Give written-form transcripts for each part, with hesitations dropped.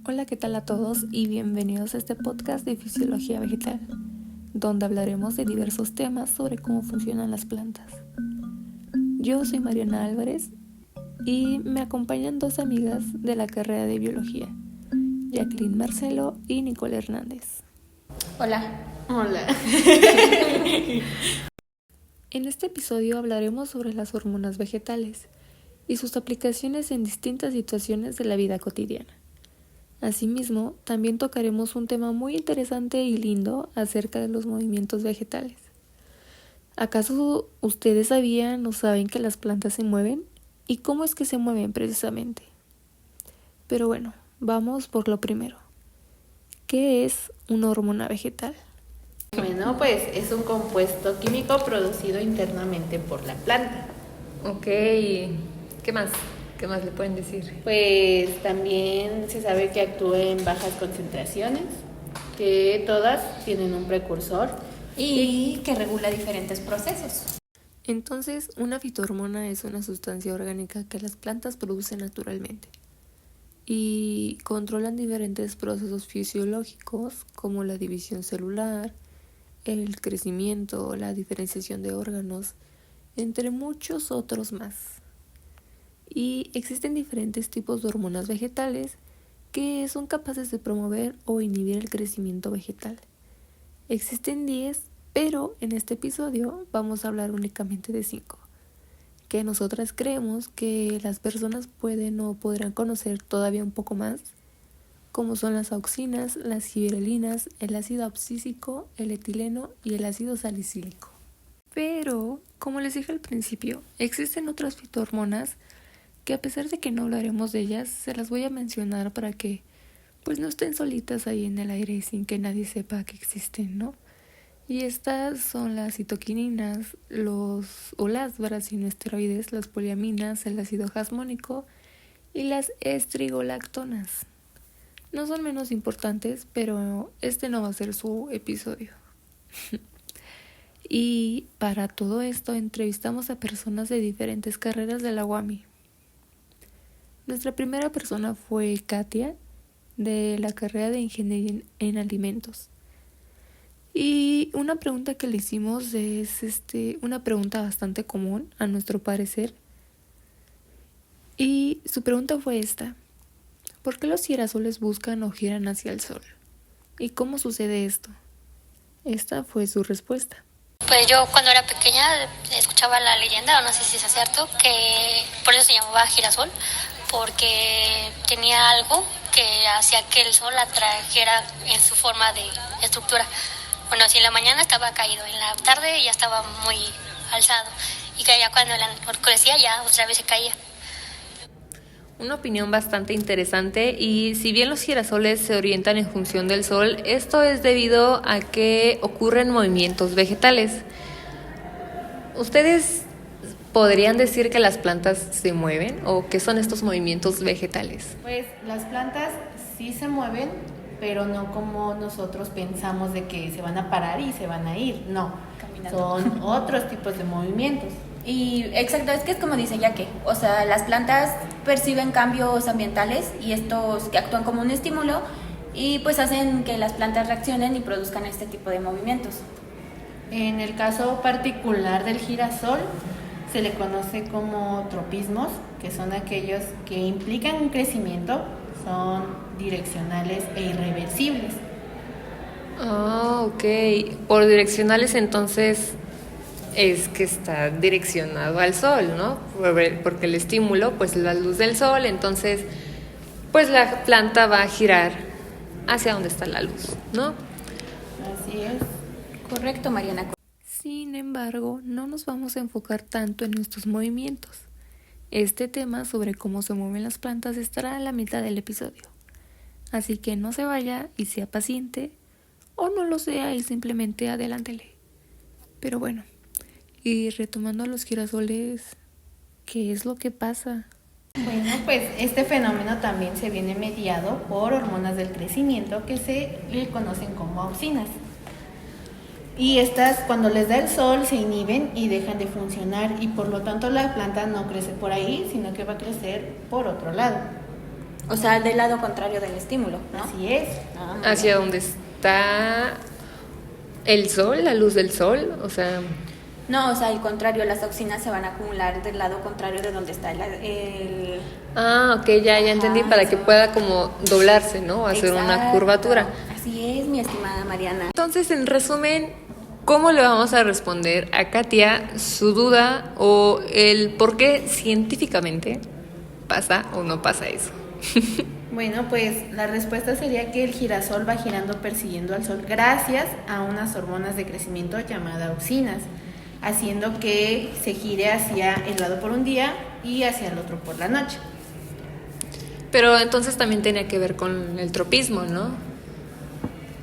Hola, ¿qué tal a todos? Y bienvenidos a este podcast de Fisiología Vegetal, donde hablaremos de diversos temas sobre cómo funcionan las plantas. Yo soy Mariana Álvarez y me acompañan dos amigas de la carrera de Biología, Jacqueline Marcelo y Nicole Hernández. Hola. En este episodio hablaremos sobre las hormonas vegetales y sus aplicaciones en distintas situaciones de la vida cotidiana. Asimismo, también tocaremos un tema muy interesante y lindo acerca de los movimientos vegetales. ¿Acaso ustedes sabían o saben que las plantas se mueven? ¿Y cómo es que se mueven precisamente? Pero bueno, vamos por lo primero. ¿Qué es una hormona vegetal? Bueno, pues es un compuesto químico producido internamente por la planta. Ok, ¿qué más? ¿Qué más le pueden decir? Pues también se sabe que actúa en bajas concentraciones, que todas tienen un precursor y que regula diferentes procesos. Entonces, una fitohormona es una sustancia orgánica que las plantas producen naturalmente y controlan diferentes procesos fisiológicos como la división celular, el crecimiento, la diferenciación de órganos, entre muchos otros más. Y existen diferentes tipos de hormonas vegetales que son capaces de promover o inhibir el crecimiento vegetal. Existen 10, pero en este episodio vamos a hablar únicamente de 5, que nosotras creemos que las personas pueden o podrán conocer todavía un poco más, como son las auxinas, las gibberelinas, el ácido abscísico, el etileno y el ácido salicílico. Pero, como les dije al principio, existen otras fitohormonas que a pesar de que no hablaremos de ellas, se las voy a mencionar para que pues no estén solitas ahí en el aire sin que nadie sepa que existen, ¿no? Y estas son las citoquininas, las brasinoesteroides, las poliaminas, el ácido jasmónico y las estrigolactonas. No son menos importantes, pero este no va a ser su episodio. Y para todo esto entrevistamos a personas de diferentes carreras de la UAMI. Nuestra primera persona fue Katia, de la carrera de Ingeniería en Alimentos. Y una pregunta que le hicimos es una pregunta bastante común, a nuestro parecer. Y su pregunta fue esta: ¿por qué los girasoles buscan o giran hacia el sol? ¿Y cómo sucede esto? Esta fue su respuesta. Pues yo cuando era pequeña escuchaba la leyenda, o no sé si es cierto, que por eso se llamaba girasol, porque tenía algo que hacía que el sol atrajera en su forma de estructura. Bueno, si en la mañana estaba caído, en la tarde ya estaba muy alzado, y que ya cuando la oscurecía ya otra vez se caía. Una opinión bastante interesante, y si bien los girasoles se orientan en función del sol, esto es debido a que ocurren movimientos vegetales. ¿Ustedes podrían decir que las plantas se mueven o qué son estos movimientos vegetales? Pues las plantas sí se mueven, pero no como nosotros pensamos de que se van a parar y se van a ir. No, caminando. Son otros tipos de movimientos. Y exacto, es que es como dice Yaque, o sea, las plantas perciben cambios ambientales y estos que actúan como un estímulo y pues hacen que las plantas reaccionen y produzcan este tipo de movimientos. En el caso particular del girasol, se le conoce como tropismos, que son aquellos que implican un crecimiento, son direccionales e irreversibles. Ok. Por direccionales entonces es que está direccionado al sol, ¿no? Porque el estímulo, pues la luz del sol, entonces pues la planta va a girar hacia donde está la luz, ¿no? Así es. Correcto, Mariana. Sin embargo, no nos vamos a enfocar tanto en estos movimientos. Este tema sobre cómo se mueven las plantas estará a la mitad del episodio. Así que no se vaya y sea paciente, o no lo sea y simplemente adelántele. Pero bueno, y retomando los girasoles, ¿qué es lo que pasa? Bueno, pues este fenómeno también se viene mediado por hormonas del crecimiento que se le conocen como auxinas. Y estas, cuando les da el sol, se inhiben y dejan de funcionar, y por lo tanto la planta no crece por ahí, sino que va a crecer por otro lado. O sea, del lado contrario del estímulo, ¿no? Así es. Ah, muy Hacia donde está el sol, la luz del sol, o sea, No, o sea, al contrario, las toxinas se van a acumular del lado contrario de donde está ok, ya entendí, Ajá, para que eso. pueda como doblarse, ¿no? Hacer una Exacto. curvatura. Así es, mi estimada Mariana. Entonces, en resumen, ¿cómo le vamos a responder a Katia su duda o el por qué científicamente pasa o no pasa eso? Bueno, pues la respuesta sería que el girasol va girando persiguiendo al sol gracias a unas hormonas de crecimiento llamadas auxinas, haciendo que se gire hacia el lado por un día y hacia el otro por la noche. Pero entonces también tenía que ver con el tropismo, ¿no?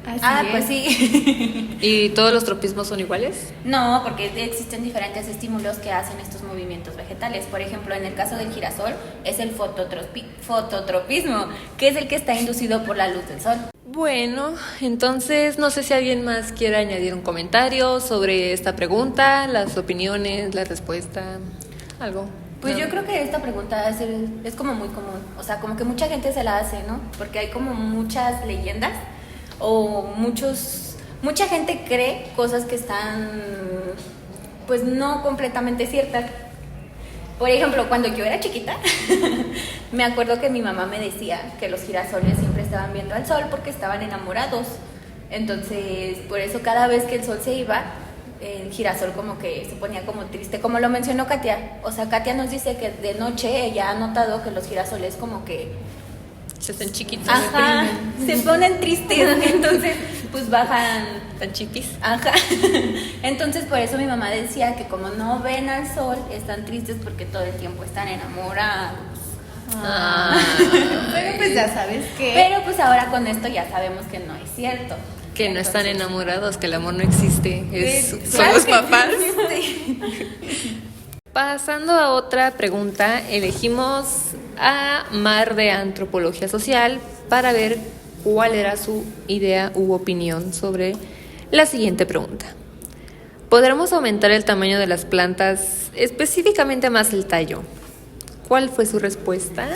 Así Pues es. sí. ¿Y todos los tropismos son iguales? No, porque existen diferentes estímulos que hacen estos movimientos vegetales. Por ejemplo, en el caso del girasol es el fototropismo, que es el que está inducido por la luz del sol. Bueno, entonces no sé si alguien más quiere añadir un comentario sobre esta pregunta, las opiniones, la respuesta, algo. Pues No. yo creo que esta pregunta es como muy común, o sea, como que mucha gente se la hace, ¿no? Porque hay como muchas leyendas o mucha gente cree cosas que están pues no completamente ciertas. Por ejemplo, cuando yo era chiquita, me acuerdo que mi mamá me decía que los girasoles siempre estaban viendo al sol porque estaban enamorados. Entonces, por eso cada vez que el sol se iba, el girasol como que se ponía como triste, como lo mencionó Katia. O sea, Katia nos dice que de noche ella ha notado que los girasoles como que Se hacen chiquitos, ajá, se ponen tristes, entonces pues bajan. tan chiquis. Ajá. Entonces por eso mi mamá decía que como no ven al sol, están tristes porque todo el tiempo están enamorados. Pero pues ya sabes que... Pero pues ahora con esto ya sabemos que no es cierto. Que no están Entonces, enamorados, que el amor no existe, son claro los que papás. sí. Pasando a otra pregunta, elegimos a Mar de Antropología Social para ver cuál era su idea u opinión sobre la siguiente pregunta. ¿Podremos aumentar el tamaño de las plantas, específicamente más el tallo? ¿Cuál fue su respuesta?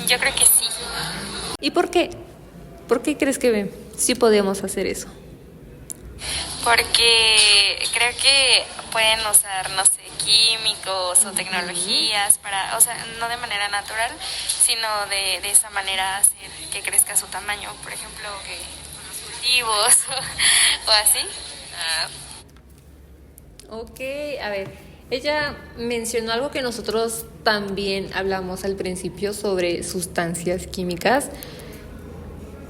Yo creo que sí. ¿Y por qué? ¿Por qué crees que sí podemos hacer eso? Porque creo que pueden usar, no sé, químicos o tecnologías para, o sea, no de manera natural, sino de esa manera hacer que crezca su tamaño, por ejemplo, que con los cultivos o así. Ok, a ver, ella mencionó algo que nosotros también hablamos al principio sobre sustancias químicas.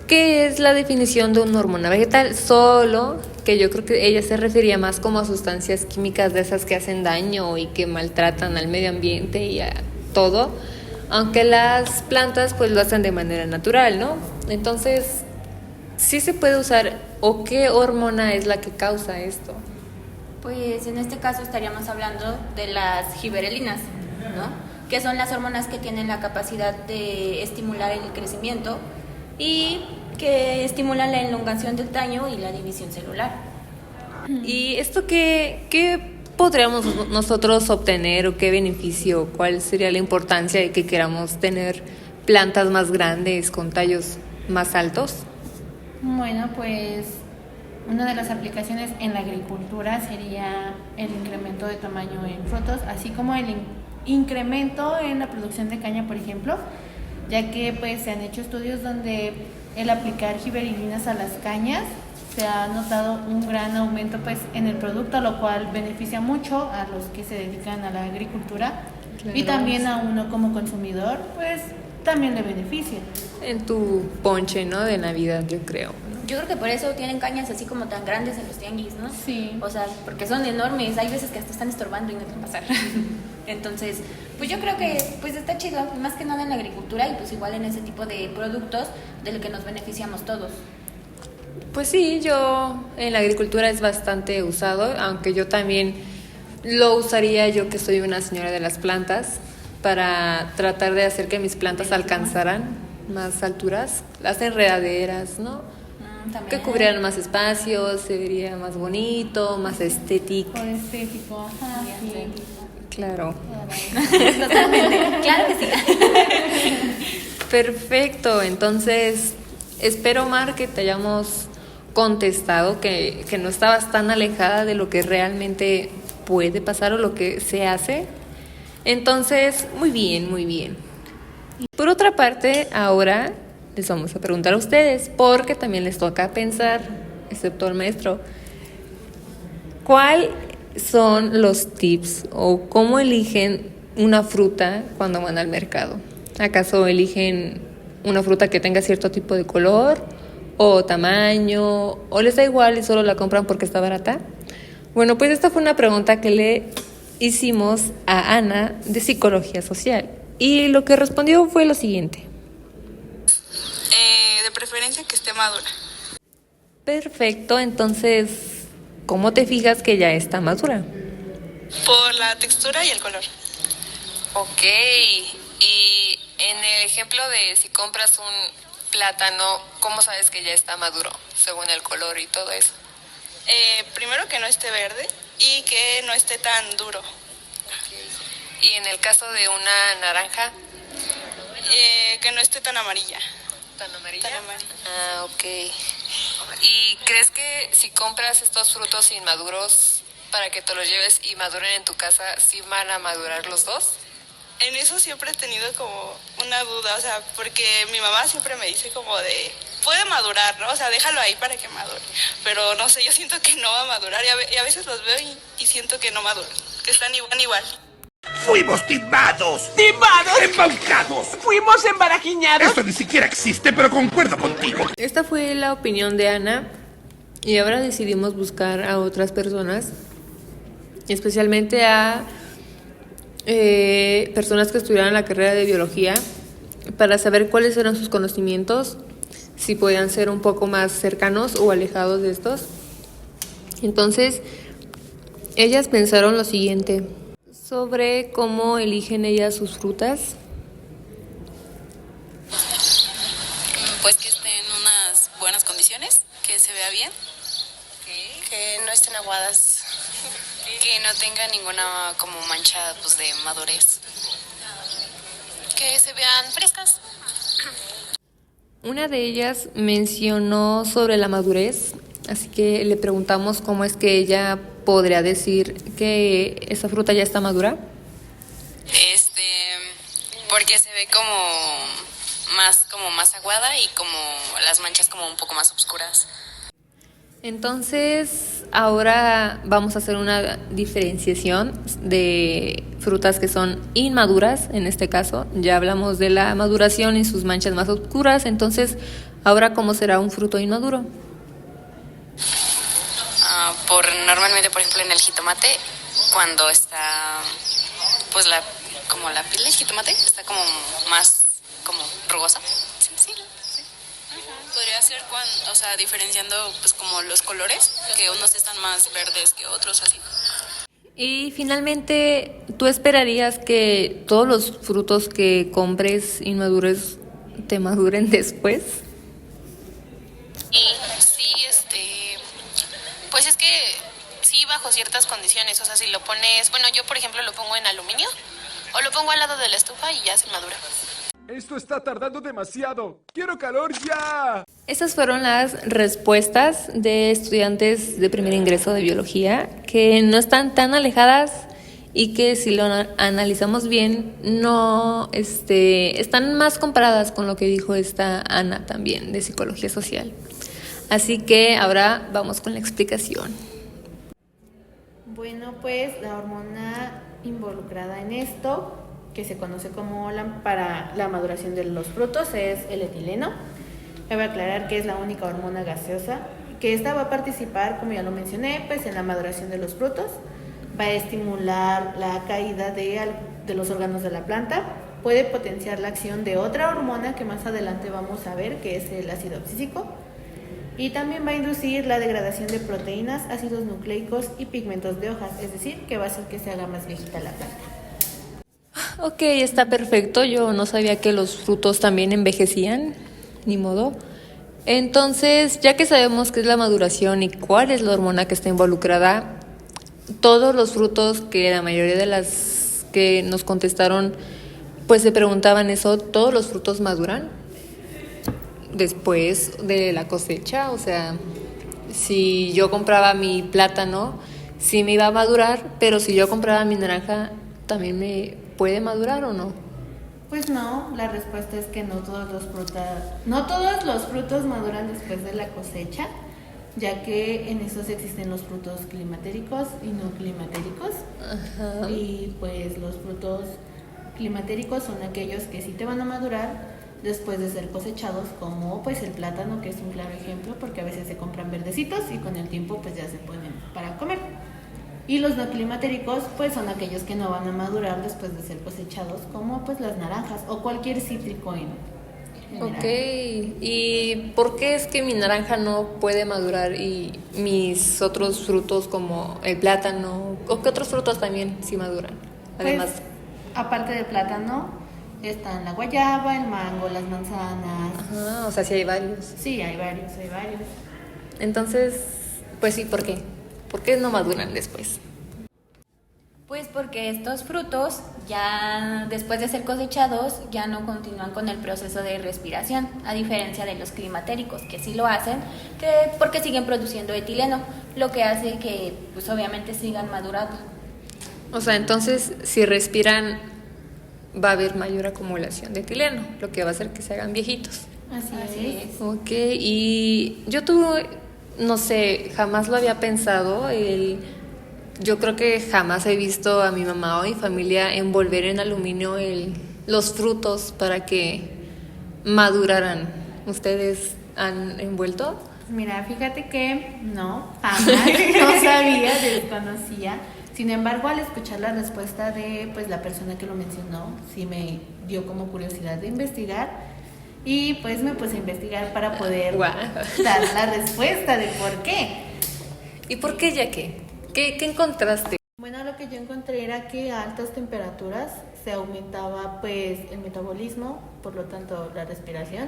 ¿Qué es la definición de una hormona vegetal? Solo que yo creo que ella se refería más como a sustancias químicas de esas que hacen daño y que maltratan al medio ambiente y a todo, aunque las plantas pues lo hacen de manera natural, ¿no? Entonces, ¿sí se puede usar o qué hormona es la que causa esto? Pues en este caso estaríamos hablando de las giberelinas, ¿no? Que son las hormonas que tienen la capacidad de estimular el crecimiento y que estimulan la elongación del tallo y la división celular. ¿Y esto qué podríamos nosotros obtener o qué beneficio? ¿Cuál sería la importancia de que queramos tener plantas más grandes con tallos más altos? Bueno, pues una de las aplicaciones en la agricultura sería el incremento de tamaño en frutos, así como el incremento en la producción de caña, por ejemplo, ya que pues se han hecho estudios donde el aplicar giberelinas a las cañas se ha notado un gran aumento pues en el producto, lo cual beneficia mucho a los que se dedican a la agricultura. Claro. Y también a uno como consumidor pues también le beneficia. En tu ponche, ¿no? De Navidad, yo creo. Yo creo que por eso tienen cañas así como tan grandes en los tianguis, ¿no? Sí. O sea, porque son enormes, hay veces que hasta están estorbando y no dejan pasar. Entonces, pues yo creo que pues está chido, más que nada en la agricultura y pues igual en ese tipo de productos de lo que nos beneficiamos todos. Pues sí, yo en la agricultura es bastante usado, aunque yo también lo usaría, yo que soy una señora de las plantas, para tratar de hacer que mis plantas alcanzaran más alturas, las enredaderas, ¿no? También. Que cubrieran más espacios, se vería más bonito, más estético. Por estético, ajá, sí. Claro. Totalmente, claro que sí. Perfecto, entonces espero, Mar, que te hayamos contestado que no estabas tan alejada de lo que realmente puede pasar o lo que se hace. Entonces, muy bien, muy bien. Por otra parte, ahora les vamos a preguntar a ustedes, porque también les toca pensar, excepto al maestro, ¿cuáles son los tips o cómo eligen una fruta cuando van al mercado? ¿Acaso eligen una fruta que tenga cierto tipo de color o tamaño, o les da igual y solo la compran porque está barata? Bueno, pues esta fue una pregunta que le hicimos a Ana de Psicología Social y lo que respondió fue lo siguiente. De preferencia que esté madura. Perfecto, entonces, ¿cómo te fijas que ya está madura? Por la textura y el color. Ok, y en el ejemplo de si compras un plátano, ¿cómo sabes que ya está maduro, según el color y todo eso? Primero que no esté verde y que no esté tan duro. Okay. Y en el caso de una naranja, Que no esté tan amarilla. ¿tan amarilla? Tan amarilla. Ah, ok. ¿Y crees que si compras estos frutos inmaduros para que te los lleves y maduren en tu casa, sí van a madurar los dos? En eso siempre he tenido como una duda, o sea, porque mi mamá siempre me dice como de, puede madurar, ¿no? O sea, déjalo ahí para que madure. Pero no sé, yo siento que no va a madurar y a veces los veo y siento que no maduran, que están igual. ¡Fuimos timados! ¡Timados! ¡Embaucados! ¡Fuimos embarajiñados! Esto ni siquiera existe, pero concuerdo contigo. Esta fue la opinión de Ana y ahora decidimos buscar a otras personas, especialmente a personas que estudiaran la carrera de biología, para saber cuáles eran sus conocimientos, si podían ser un poco más cercanos o alejados de estos. Entonces, ellas pensaron lo siguiente sobre cómo eligen ellas sus frutas. Pues que estén en unas buenas condiciones, que se vea bien. Que no estén aguadas. Que no tenga ninguna como mancha pues de madurez. Que se vean frescas. Una de ellas mencionó sobre la madurez, así que le preguntamos cómo es que ella podría decir que esa fruta ya está madura. Porque se ve como más aguada y como las manchas como un poco más oscuras. Entonces, ahora vamos a hacer una diferenciación de frutas que son inmaduras, en este caso. Ya hablamos de la maduración y sus manchas más oscuras, entonces, ahora, ¿cómo será un fruto inmaduro? Normalmente, por ejemplo, en el jitomate, cuando está, pues la piel del jitomate está como más, como rugosa. Sí. Podría ser diferenciando pues como los colores, que unos están más verdes que otros, así. Y finalmente, ¿tú esperarías que todos los frutos que compres inmaduros te maduren después? Pues es que sí, bajo ciertas condiciones. O sea, si lo pones, bueno, yo por ejemplo lo pongo en aluminio o lo pongo al lado de la estufa y ya se madura. ¡Esto está tardando demasiado! ¡Quiero calor ya! Estas fueron las respuestas de estudiantes de primer ingreso de biología, que no están tan alejadas y que si lo analizamos bien, no están más comparadas con lo que dijo esta Ana también de Psicología Social. Así que ahora vamos con la explicación. Bueno, pues la hormona involucrada en esto, que se conoce como para la maduración de los frutos, es el etileno. Cabe aclarar que es la única hormona gaseosa, que esta va a participar, como ya lo mencioné, pues en la maduración de los frutos. Va a estimular la caída de los órganos de la planta, puede potenciar la acción de otra hormona que más adelante vamos a ver, que es el ácido abscísico, y también va a inducir la degradación de proteínas, ácidos nucleicos y pigmentos de hojas, es decir, que va a hacer que se haga más viejita la planta. Ok, está perfecto. Yo no sabía que los frutos también envejecían, ni modo. Entonces, ya que sabemos qué es la maduración y cuál es la hormona que está involucrada, todos los frutos que la mayoría de las que nos contestaron pues se preguntaban eso, ¿todos los frutos maduran después de la cosecha? O sea, si yo compraba mi plátano, sí me iba a madurar, pero si yo compraba mi naranja, ¿también me puede madurar o no? Pues no, la respuesta es que no todos los frutos maduran después de la cosecha, ya que en esos existen los frutos climatéricos y no climatéricos. Ajá. Y pues los frutos climatéricos son aquellos que sí te van a madurar después de ser cosechados, como pues el plátano, que es un claro ejemplo, porque a veces se compran verdecitos y con el tiempo pues ya se ponen para comer. Y los no climatéricos pues son aquellos que no van a madurar después de ser cosechados, como pues las naranjas o cualquier cítrico en general. Ok, ¿y por qué es que mi naranja no puede madurar y mis otros frutos como el plátano o qué otros frutos también sí maduran? Además, Pues, aparte del plátano, están la guayaba, el mango, las manzanas. ajá, o sea, sí hay varios. Sí, hay varios. Entonces, pues sí, ¿por qué? ¿Por qué no maduran después? Pues porque estos frutos ya después de ser cosechados ya no continúan con el proceso de respiración, a diferencia de los climatéricos que sí lo hacen, porque siguen produciendo etileno, lo que hace que pues obviamente sigan madurando. O sea, entonces, si respiran, va a haber mayor acumulación de etileno, lo que va a hacer que se hagan viejitos. Así es. Ok, y yo tuve, no sé, jamás lo había pensado, yo creo que jamás he visto a mi mamá o mi familia envolver en aluminio los frutos para que maduraran. ¿Ustedes han envuelto? Mira, fíjate que no, jamás, no sabía, desconocía. Sin embargo, al escuchar la respuesta de pues la persona que lo mencionó, sí me dio como curiosidad de investigar y pues me puse a investigar para poder dar la respuesta de por qué. ¿Y por qué, ya qué? ¿Qué encontraste? Bueno, lo que yo encontré era que a altas temperaturas se aumentaba pues el metabolismo, por lo tanto la respiración.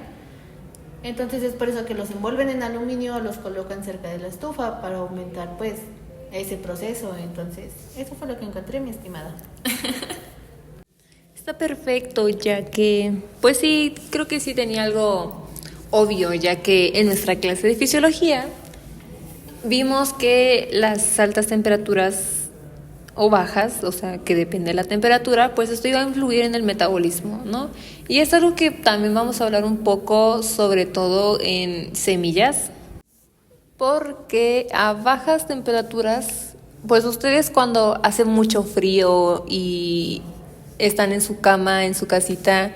Entonces es por eso que los envuelven en aluminio o los colocan cerca de la estufa para aumentar pues ese proceso. Entonces eso fue lo que encontré, mi estimada. Está perfecto, ya que, pues sí, creo que sí tenía algo obvio, ya que en nuestra clase de fisiología vimos que las altas temperaturas o bajas, o sea, que depende de la temperatura, pues esto iba a influir en el metabolismo, ¿no? Y es algo que también vamos a hablar un poco, sobre todo en semillas, porque a bajas temperaturas, pues ustedes cuando hace mucho frío y están en su cama, en su casita,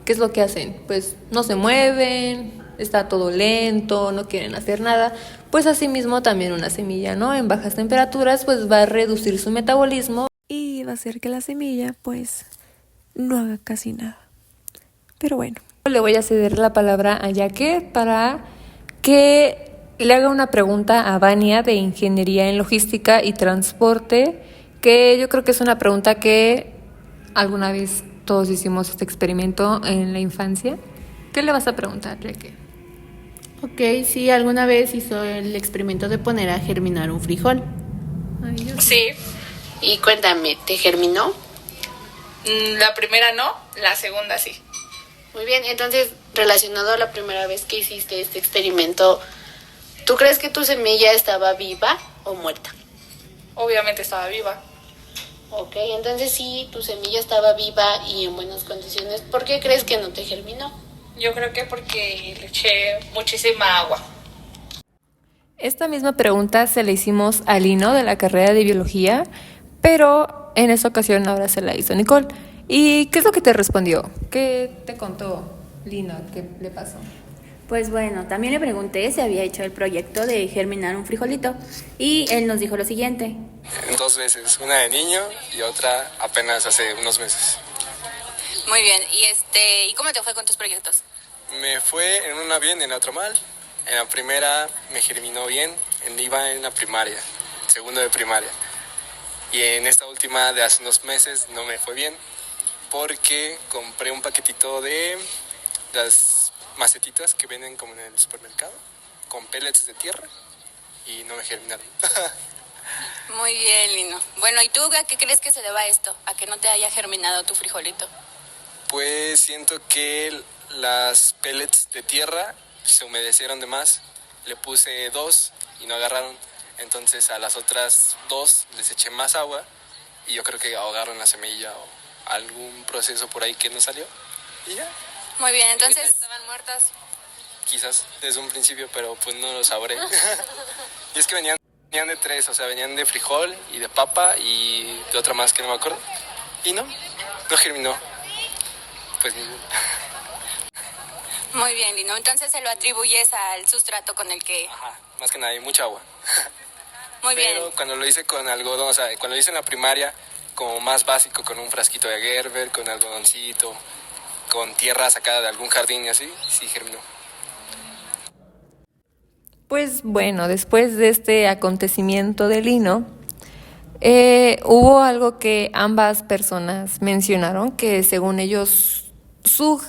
¿qué es lo que hacen? Pues no se mueven, está todo lento, no quieren hacer nada. Pues asimismo también una semilla, ¿no? En bajas temperaturas pues va a reducir su metabolismo y va a hacer que la semilla pues no haga casi nada. Pero bueno, le voy a ceder la palabra a Yaque para que le haga una pregunta a Vania de Ingeniería en Logística y Transporte, que yo creo que es una pregunta que alguna vez todos hicimos este experimento en la infancia. ¿Qué le vas a preguntar, Yaque? Ok, sí, alguna vez hizo el experimento de poner a germinar un frijol. Sí. Y cuéntame, ¿te germinó? La primera no, la segunda sí. Muy bien, entonces, relacionado a la primera vez que hiciste este experimento, ¿tú crees que tu semilla estaba viva o muerta? Obviamente estaba viva. Ok, entonces sí, tu semilla estaba viva y en buenas condiciones. ¿Por qué crees que no te germinó? Yo creo que porque le eché muchísima agua. Esta misma pregunta se la hicimos a Lino de la carrera de Biología, pero en esta ocasión ahora se la hizo Nicole. ¿Y qué es lo que te respondió? ¿Qué te contó Lino? ¿Qué le pasó? Pues bueno, también le pregunté si había hecho el proyecto de germinar un frijolito y él nos dijo lo siguiente. 2 veces, una de niño y otra apenas hace unos meses. Muy bien, ¿y cómo te fue con tus proyectos? Me fue en una bien, en la otra mal. En la primera me germinó bien, iba en la primaria, segundo de primaria. Y en esta última de hace unos meses no me fue bien porque compré un paquetito de las macetitas que venden como en el supermercado con pellets de tierra y no me germinaron. Muy bien, Lino. Bueno, ¿y tú a qué crees que se deba esto? ¿A que no te haya germinado tu frijolito? Pues siento que las pellets de tierra se humedecieron de más. Le puse 2 y no agarraron. Entonces a las otras 2 les eché más agua y yo creo que ahogaron la semilla o algún proceso por ahí que no salió. Y ya. Muy bien, entonces... ¿Estaban muertas? Quizás desde un principio, pero pues no lo sabré. Y es que venían de 3, o sea, venían de frijol y de papa y de otra más que no me acuerdo. Y no germinó. Pues ninguno. Muy bien, Lino. Entonces se lo atribuyes al sustrato con el que... Ajá, más que nada, hay mucha agua. Muy bien. Pero cuando lo hice con algodón, o sea, cuando lo hice en la primaria, como más básico, con un frasquito de Gerber, con algodoncito, con tierra sacada de algún jardín y así, sí germinó. Pues bueno, después de este acontecimiento de Lino, hubo algo que ambas personas mencionaron, que según ellos su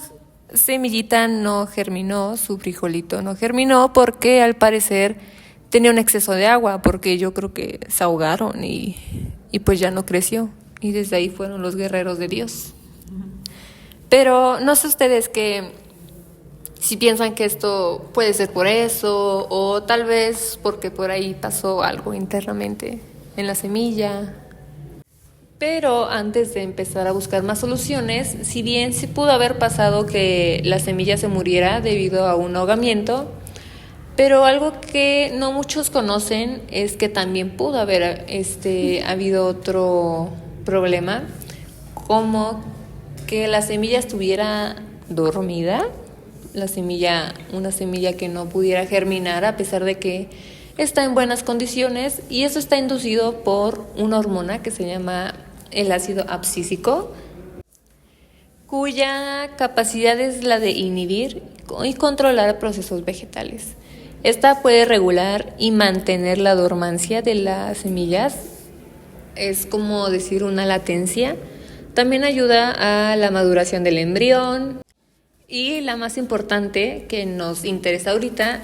semillita no germinó, su frijolito no germinó porque al parecer tenía un exceso de agua, porque yo creo que se ahogaron y pues ya no creció. Y desde ahí fueron los guerreros de Dios. Pero no sé ustedes si piensan que esto puede ser por eso, o tal vez porque por ahí pasó algo internamente en la semilla. Pero antes de empezar a buscar más soluciones, si bien sí pudo haber pasado que la semilla se muriera debido a un ahogamiento, pero algo que no muchos conocen es que también pudo haber habido otro problema, como que la semilla estuviera dormida, una semilla que no pudiera germinar a pesar de que está en buenas condiciones, y eso está inducido por una hormona que se llama el ácido abscísico, cuya capacidad es la de inhibir y controlar procesos vegetales. Esta puede regular y mantener la dormancia de las semillas, es como decir una latencia. También ayuda a la maduración del embrión. Y la más importante que nos interesa ahorita,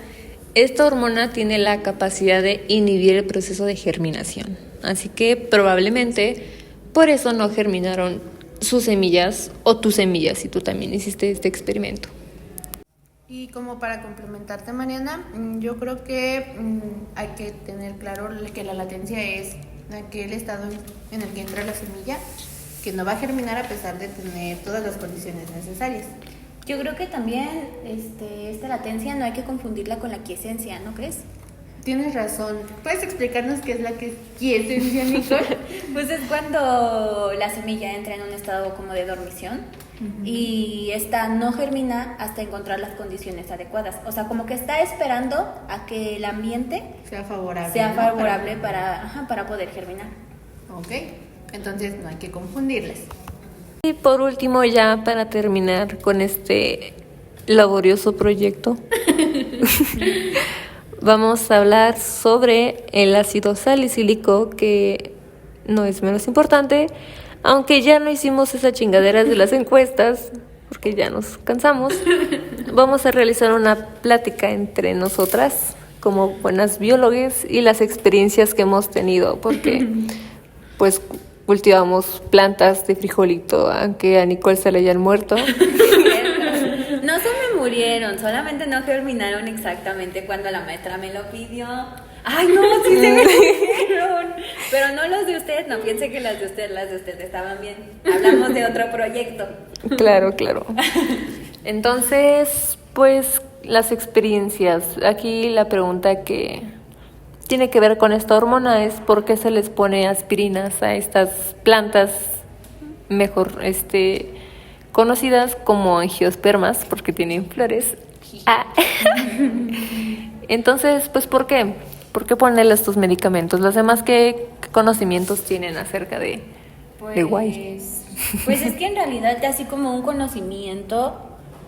esta hormona tiene la capacidad de inhibir el proceso de germinación. Así que probablemente por eso no germinaron sus semillas o tus semillas, si tú también hiciste este experimento. Y como para complementarte, Mariana, yo creo que hay que tener claro que la latencia es aquel estado en el que entra la semilla, que no va a germinar a pesar de tener todas las condiciones necesarias. Yo creo que también esta latencia no hay que confundirla con la quiescencia, ¿no crees? Tienes razón. ¿Puedes explicarnos qué es la quiescencia, Nicole? Pues es cuando la semilla entra en un estado como de dormición y esta no germina hasta encontrar las condiciones adecuadas. O sea, como que está esperando a que el ambiente sea favorable para poder germinar. Ok, entonces no hay que confundirles. Y por último, ya para terminar con este laborioso proyecto, vamos a hablar sobre el ácido salicílico, que no es menos importante, aunque ya no hicimos esas chingaderas de las encuestas, porque ya nos cansamos. Vamos a realizar una plática entre nosotras, como buenas biólogas, y las experiencias que hemos tenido, porque pues cultivamos plantas de frijolito, aunque a Nicole se le hayan muerto. No se me murieron, solamente no germinaron exactamente cuando la maestra me lo pidió. ¡Ay, no! ¡Sí se me murieron! Pero no los de usted, no piense que las de usted estaban bien. Hablamos de otro proyecto. Claro. Entonces, pues, las experiencias. Aquí la pregunta que tiene que ver con esta hormona es por qué se les pone aspirinas a estas plantas, mejor conocidas como angiospermas, porque tienen flores. Entonces, pues, ¿por qué? ¿Por qué ponerle estos medicamentos? Los demás, ¿qué conocimientos tienen acerca de guay? Pues es que en realidad, así como un conocimiento,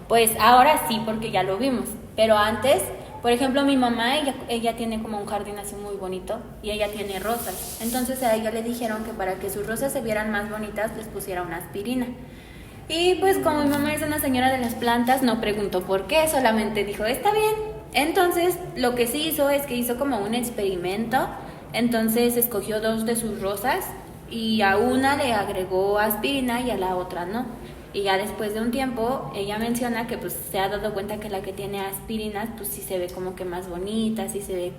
pues ahora sí, porque ya lo vimos, pero antes... Por ejemplo, mi mamá, ella tiene como un jardín así muy bonito y ella tiene rosas. Entonces a ella le dijeron que para que sus rosas se vieran más bonitas les pusiera una aspirina. Y pues como mi mamá es una señora de las plantas, no preguntó por qué, solamente dijo, está bien. Entonces lo que sí hizo es que hizo como un experimento. Entonces escogió 2 de sus rosas y a una le agregó aspirina y a la otra no. Y ya después de un tiempo, ella menciona que pues se ha dado cuenta que la que tiene aspirinas, pues sí se ve como que más bonita, sí se ve,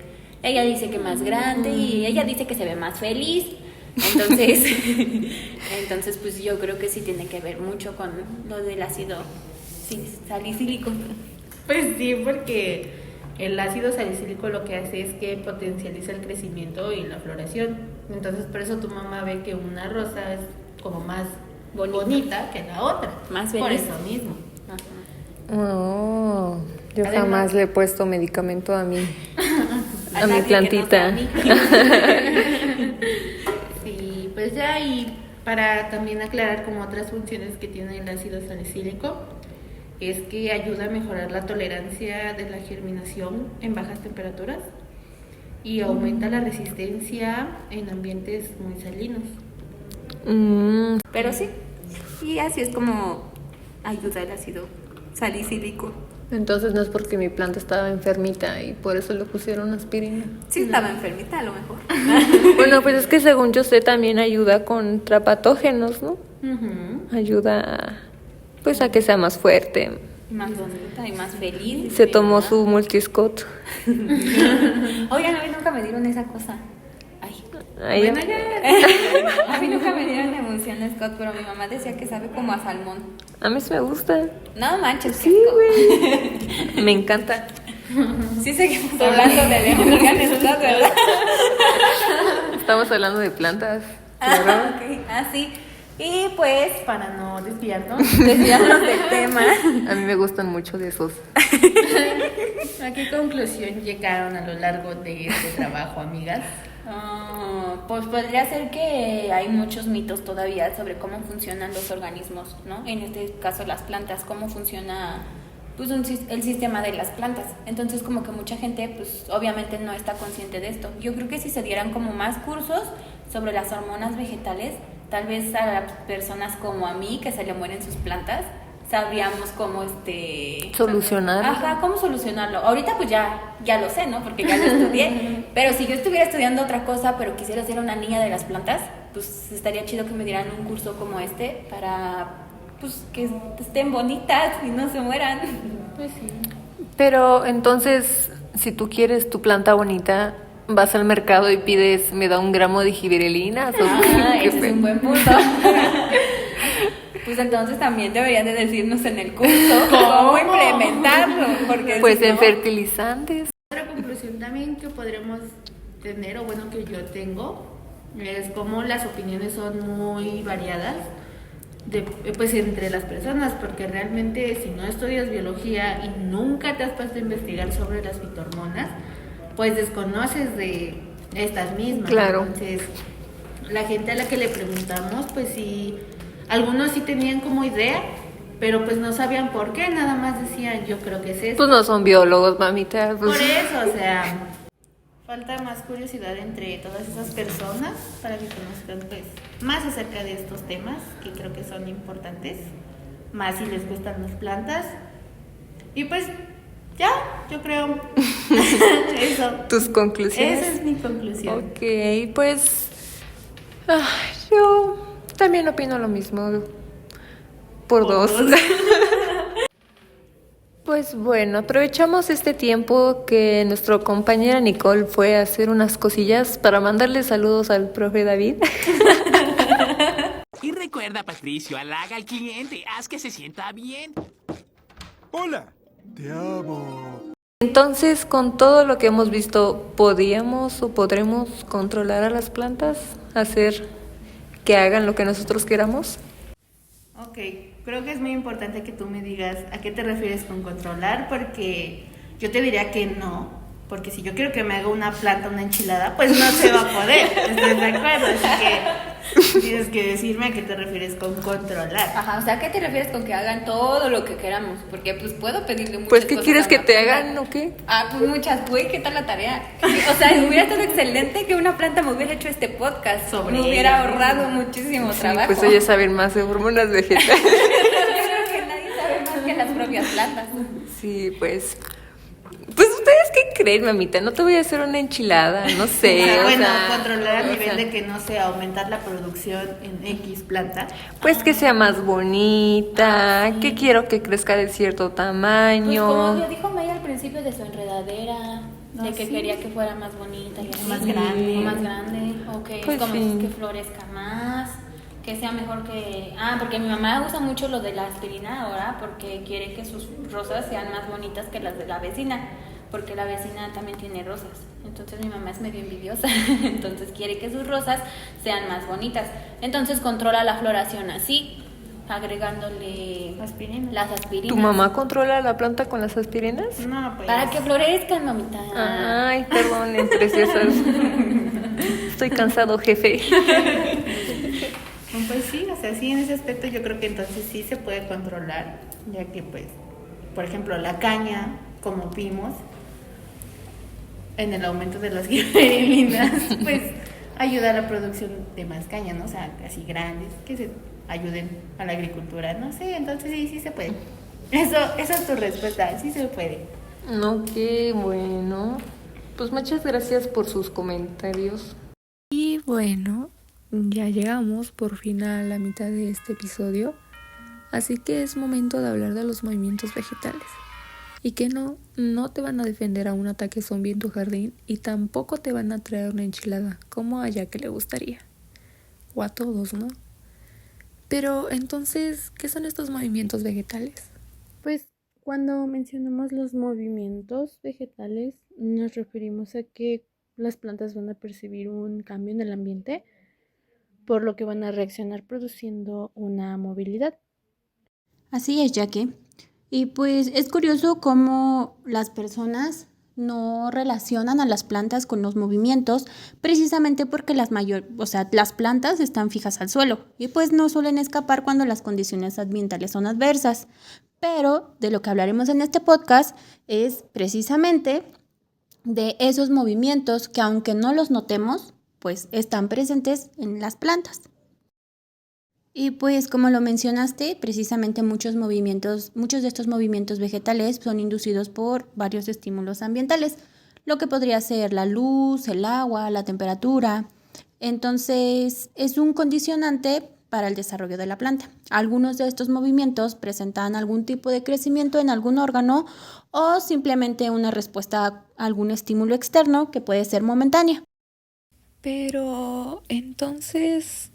ella dice que más grande y ella dice que se ve más feliz. Entonces pues yo creo que sí tiene que ver mucho con lo del ácido salicílico. Pues sí, porque el ácido salicílico lo que hace es que potencializa el crecimiento y la floración. Entonces por eso tu mamá ve que una rosa es como más bonita que la otra. Más feliz. Por eso mismo. Oh, yo Además, jamás le he puesto medicamento a mi plantita. Sí, pues ya, y para también aclarar como otras funciones que tiene el ácido salicílico, es que ayuda a mejorar la tolerancia de la germinación en bajas temperaturas y aumenta la resistencia en ambientes muy salinos. Pero sí, y así es como ayuda el ácido salicílico. Entonces no es porque mi planta estaba enfermita y por eso le pusieron aspirina. Sí, estaba enfermita a lo mejor. Bueno, pues es que según yo sé también ayuda contra patógenos, ¿no? Ayuda pues a que sea más fuerte. Más bonita y más feliz. Se tomó su multiscot. Oigan, a mí nunca me dieron esa cosa. Ay, Bueno, a mí nunca me dieron emulsión Scott, pero mi mamá decía que sabe como a salmón. a mí sí me gusta. No manches, Sí, güey. Me encanta. Sí seguimos hablando de emulsión Scott, ¿verdad? Estamos hablando de plantas. Ah, Claro. ok. Sí. Y pues, Para no desviarnos del tema. A mí me gustan mucho de esos. ¿A qué conclusión llegaron a lo largo de este trabajo, amigas? Pues podría ser que hay muchos mitos todavía sobre cómo funcionan los organismos, ¿no? En este caso las plantas, cómo funciona pues el sistema de las plantas. Entonces como que mucha gente pues obviamente no está consciente de esto. Yo creo que si se dieran como más cursos sobre las hormonas vegetales, tal vez a las personas como a mí que se le mueren sus plantas, sabríamos cómo Solucionarlo. Ajá, cómo solucionarlo. Ahorita pues ya lo sé, ¿no? Porque ya lo estudié. Pero si yo estuviera estudiando otra cosa, pero quisiera ser una niña de las plantas, pues estaría chido que me dieran un curso como este para pues que estén bonitas y no se mueran. Pues sí. Pero entonces, si tú quieres tu planta bonita, vas al mercado y pides, me da 1 gramo de gibberelinas. Ese es un buen punto. Pues entonces también deberían de decirnos en el curso cómo implementarlo. Porque Pues si en no, fertilizantes. Otra conclusión también que podremos tener, o bueno, que yo tengo, es como las opiniones son muy variadas pues entre las personas, porque realmente si no estudias biología y nunca te has puesto a investigar sobre las fitohormonas, pues desconoces de estas mismas. Claro. Entonces, la gente a la que le preguntamos, pues sí, algunos sí tenían como idea, pero pues no sabían por qué, nada más decían, yo creo que es esto. Pues no son biólogos, mamita. Pues. Por eso, o sea, falta más curiosidad entre todas esas personas para que conozcan pues más acerca de estos temas que creo que son importantes, más si les gustan las plantas. Y pues ya, yo creo eso. ¿Tus conclusiones? Esa es mi conclusión. Ok, pues yo también opino lo mismo. Por dos. Pues bueno, aprovechamos este tiempo que nuestra compañera Nicole fue a hacer unas cosillas para mandarle saludos al profe David. Y recuerda, Patricio, halaga al cliente, haz que se sienta bien. Hola, te amo. Entonces, con todo lo que hemos visto, ¿podríamos o podremos controlar a las plantas? ¿Hacer que hagan lo que nosotros queramos? Ok, creo que es muy importante que tú me digas a qué te refieres con controlar, porque yo te diría que no, porque si yo quiero que me haga una planta, una enchilada, pues no se va a poder, ¿estás de acuerdo? Así que tienes que decirme a qué te refieres con controlar. Ajá, o sea, ¿a qué te refieres con que hagan todo lo que queramos? Porque pues puedo pedirle muchas Pues, ¿qué cosas quieres a que una te planta. hagan o qué? Pues muchas, güey, ¿qué tal la tarea? O sea, hubiera estado excelente que una planta me hubiera hecho este podcast. Sobre me hubiera ella, ahorrado muchísimo trabajo. Pues ellos saben más de hormonas vegetales. Yo creo que nadie sabe más que las propias plantas. Sí, pues ustedes ¿qué creen, mamita? No te voy a hacer una enchilada, no sé. Controlar a nivel de que no sé, aumentar la producción en X planta. Pues que sea más bonita, que quiero que crezca de cierto tamaño. Pues como dijo May al principio de su enredadera, de que quería que fuera más bonita y más grande, o que pues como sí. que florezca más, que sea mejor que... porque mi mamá usa mucho lo de la aspirina ahora porque quiere que sus rosas sean más bonitas que las de la vecina, porque la vecina también tiene rosas. Entonces mi mamá es medio envidiosa, entonces quiere que sus rosas sean más bonitas. Entonces controla la floración así, agregándole las aspirinas. ¿Tu mamá controla la planta con las aspirinas? No, pues. Para que florezcan, mamita. Ay, perdonen, preciosas. Estoy cansado, jefe. Pues sí, o sea, sí, en ese aspecto yo creo que entonces sí se puede controlar, ya que pues, por ejemplo, la caña, como vimos, en el aumento de las gibberelinas, pues ayuda a la producción de más caña, ¿no? O sea, así grandes, que se ayuden a la agricultura, no sé, entonces sí se puede. Esa es tu respuesta, sí se puede. No, qué bueno. Pues muchas gracias por sus comentarios. Y bueno, ya llegamos por fin a la mitad de este episodio, así que es momento de hablar de los movimientos vegetales. Y que no te van a defender a un ataque zombie en tu jardín y tampoco te van a traer una enchilada, como a Jack le gustaría. O a todos, ¿no? Pero entonces, ¿qué son estos movimientos vegetales? Pues cuando mencionamos los movimientos vegetales nos referimos a que las plantas van a percibir un cambio en el ambiente, por lo que van a reaccionar produciendo una movilidad. Así es, Jackie. Y pues es curioso cómo las personas no relacionan a las plantas con los movimientos, precisamente porque las plantas están fijas al suelo y pues no suelen escapar cuando las condiciones ambientales son adversas. Pero de lo que hablaremos en este podcast es precisamente de esos movimientos que, aunque no los notemos, pues están presentes en las plantas. Y pues como lo mencionaste, precisamente muchos de estos movimientos vegetales son inducidos por varios estímulos ambientales, lo que podría ser la luz, el agua, la temperatura. Entonces es un condicionante para el desarrollo de la planta. Algunos de estos movimientos presentan algún tipo de crecimiento en algún órgano o simplemente una respuesta a algún estímulo externo que puede ser momentánea. Pero entonces,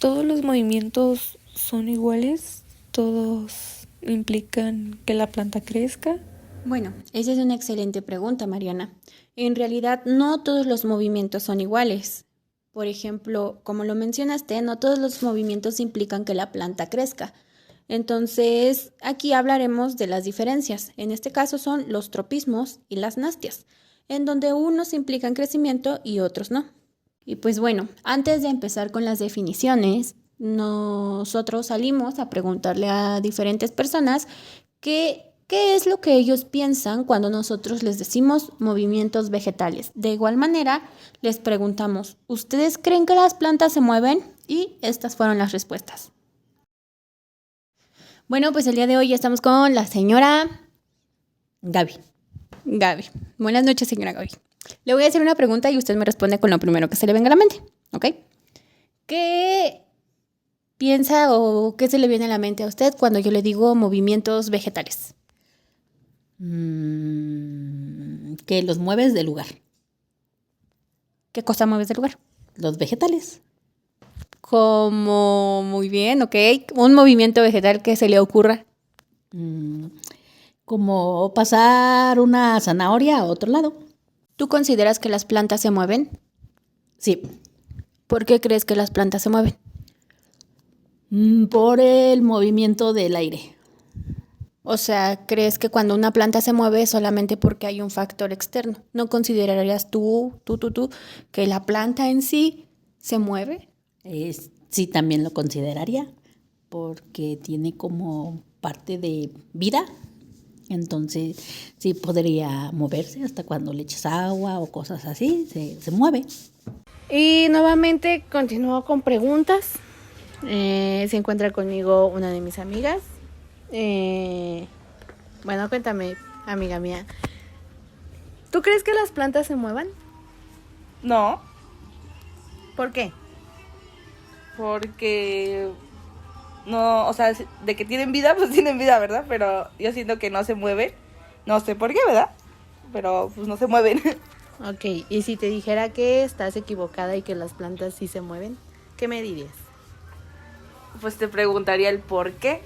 ¿todos los movimientos son iguales? ¿Todos implican que la planta crezca? Bueno, esa es una excelente pregunta, Mariana. En realidad, no todos los movimientos son iguales. Por ejemplo, como lo mencionaste, no todos los movimientos implican que la planta crezca. Entonces, aquí hablaremos de las diferencias. En este caso son los tropismos y las nastias, en donde unos implican crecimiento y otros no. Y pues bueno, antes de empezar con las definiciones, nosotros salimos a preguntarle a diferentes personas qué es lo que ellos piensan cuando nosotros les decimos movimientos vegetales. De igual manera, les preguntamos, ¿ustedes creen que las plantas se mueven? Y estas fueron las respuestas. Bueno, pues el día de hoy estamos con la señora Gaby. Buenas noches, señora Gaby. Le voy a hacer una pregunta y usted me responde con lo primero que se le venga a la mente, ¿ok? ¿Qué piensa o qué se le viene a la mente a usted cuando yo le digo movimientos vegetales? Que los mueves del lugar. ¿Qué cosa mueves del lugar? Los vegetales. Como, muy bien, ok. Un movimiento vegetal que se le ocurra. Como pasar una zanahoria a otro lado. ¿Tú consideras que las plantas se mueven? Sí. ¿Por qué crees que las plantas se mueven? Por el movimiento del aire. O sea, ¿crees que cuando una planta se mueve es solamente porque hay un factor externo? ¿No considerarías tú que la planta en sí se mueve? Sí, también lo consideraría, porque tiene como parte de vida. Entonces, sí podría moverse hasta cuando le eches agua o cosas así, se mueve. Y nuevamente continúo con preguntas. Se encuentra conmigo una de mis amigas. Bueno, cuéntame, amiga mía, ¿Tú crees que las plantas se muevan? No, ¿Por qué? porque no, o sea, de que tienen vida, pues tienen vida, ¿verdad? Pero yo siento que no se mueven. No sé por qué, ¿verdad? Pero pues no se mueven. Ok, y si te dijera que estás equivocada y que las plantas sí se mueven, ¿qué me dirías? Pues te preguntaría el por qué.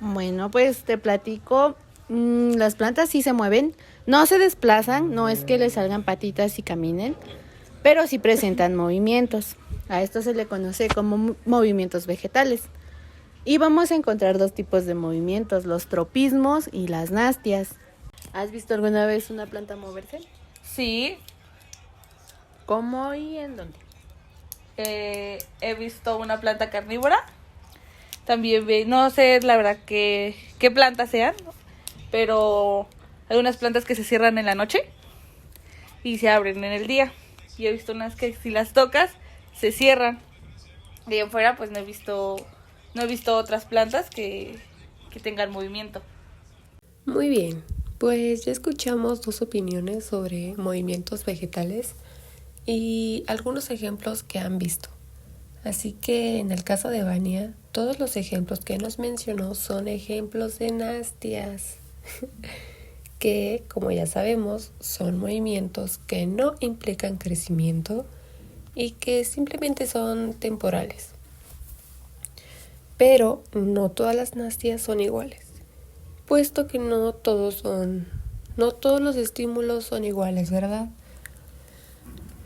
Bueno, pues te platico. Las plantas sí se mueven, no se desplazan, no es que les salgan patitas y caminen, pero sí presentan movimientos. A esto se le conoce como movimientos vegetales. Y vamos a encontrar dos tipos de movimientos, los tropismos y las nastias. ¿Has visto alguna vez una planta moverse? Sí, ¿Cómo y en dónde? he visto una planta carnívora. También no sé la verdad qué plantas sean, pero hay unas plantas que se cierran en la noche y se abren en el día. Y he visto unas que si las tocas se cierran. De ahí en fuera pues no he visto otras plantas que tengan movimiento. Muy bien, pues ya escuchamos dos opiniones sobre movimientos vegetales y algunos ejemplos que han visto. Así que en el caso de Vania, todos los ejemplos que nos mencionó son ejemplos de nastias, que, como ya sabemos, son movimientos que no implican crecimiento y que simplemente son temporales. Pero no todas las nastias son iguales, puesto que no todos los estímulos son iguales, ¿verdad?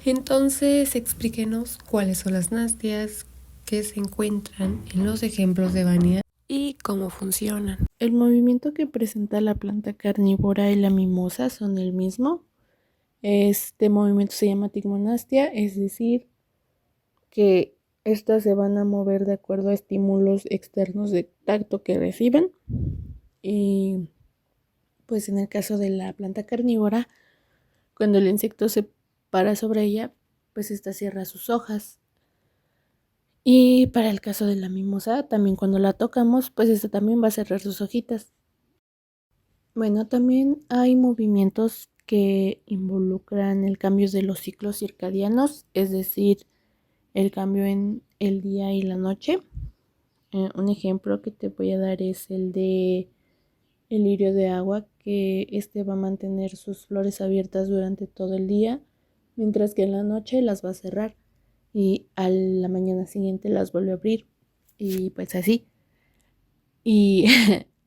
Entonces, explíquenos cuáles son las nastias que se encuentran en los ejemplos de Vania y cómo funcionan. El movimiento que presenta la planta carnívora y la mimosa son el mismo. Este movimiento se llama tigmonastia, es decir, que estas se van a mover de acuerdo a estímulos externos de tacto que reciben. Y pues en el caso de la planta carnívora, cuando el insecto se para sobre ella, pues esta cierra sus hojas. Y para el caso de la mimosa, también cuando la tocamos, pues esta también va a cerrar sus hojitas. Bueno, también hay movimientos que involucran el cambio de los ciclos circadianos, es decir, el cambio en el día y la noche. Un ejemplo que te voy a dar es el de el lirio de agua, que este va a mantener sus flores abiertas durante todo el día, mientras que en la noche las va a cerrar y a la mañana siguiente las vuelve a abrir y pues así. Y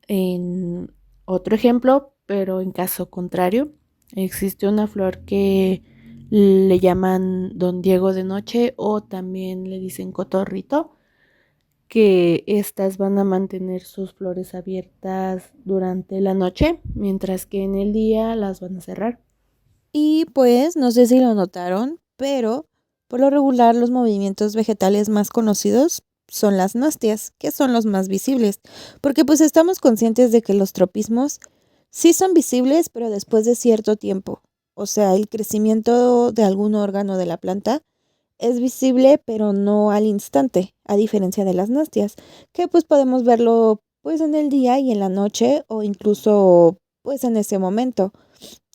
en otro ejemplo, pero en caso contrario, existe una flor que le llaman Don Diego de noche o también le dicen cotorrito, que estas van a mantener sus flores abiertas durante la noche, mientras que en el día las van a cerrar. Y pues, no sé si lo notaron, pero por lo regular los movimientos vegetales más conocidos son las nastias, que son los más visibles, porque pues estamos conscientes de que los tropismos sí son visibles, pero después de cierto tiempo. O sea, el crecimiento de algún órgano de la planta es visible, pero no al instante, a diferencia de las nastias, que pues podemos verlo pues en el día y en la noche o incluso pues en ese momento,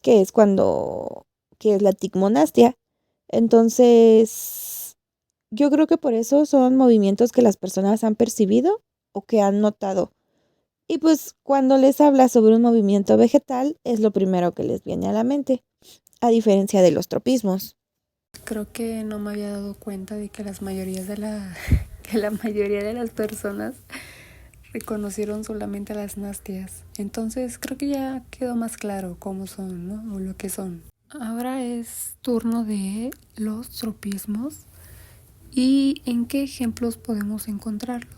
que es que es la tigmonastia. Entonces, yo creo que por eso son movimientos que las personas han percibido o que han notado. Y pues cuando les hablas sobre un movimiento vegetal es lo primero que les viene a la mente, a diferencia de los tropismos. Creo que no me había dado cuenta de que que la mayoría de las personas reconocieron solamente a las nastias. Entonces creo que ya quedó más claro cómo son, ¿no? O lo que son. Ahora es turno de los tropismos y en qué ejemplos podemos encontrarlos.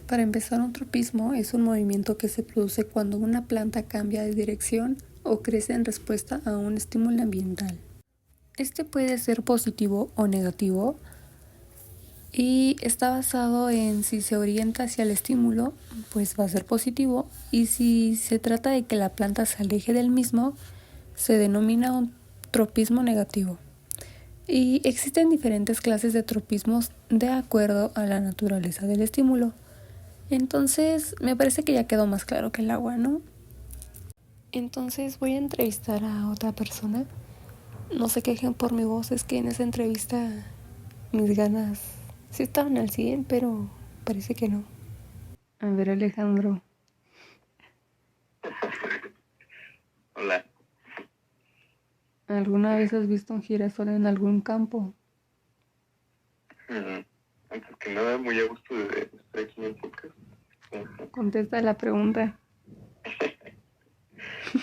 Para empezar, un tropismo es un movimiento que se produce cuando una planta cambia de dirección o crece en respuesta a un estímulo ambiental. Este puede ser positivo o negativo y está basado en si se orienta hacia el estímulo, pues va a ser positivo, y si se trata de que la planta se aleje del mismo, se denomina un tropismo negativo. Y existen diferentes clases de tropismos de acuerdo a la naturaleza del estímulo. Entonces, me parece que ya quedó más claro que el agua, ¿no? Entonces voy a entrevistar a otra persona. No se quejen por mi voz, es que en esa entrevista mis ganas sí estaban al 100, pero parece que no. A ver, Alejandro. Hola. ¿Alguna vez has visto un girasol en algún campo? Antes que nada, muy a gusto de estar aquí en el podcast. Contesta la pregunta.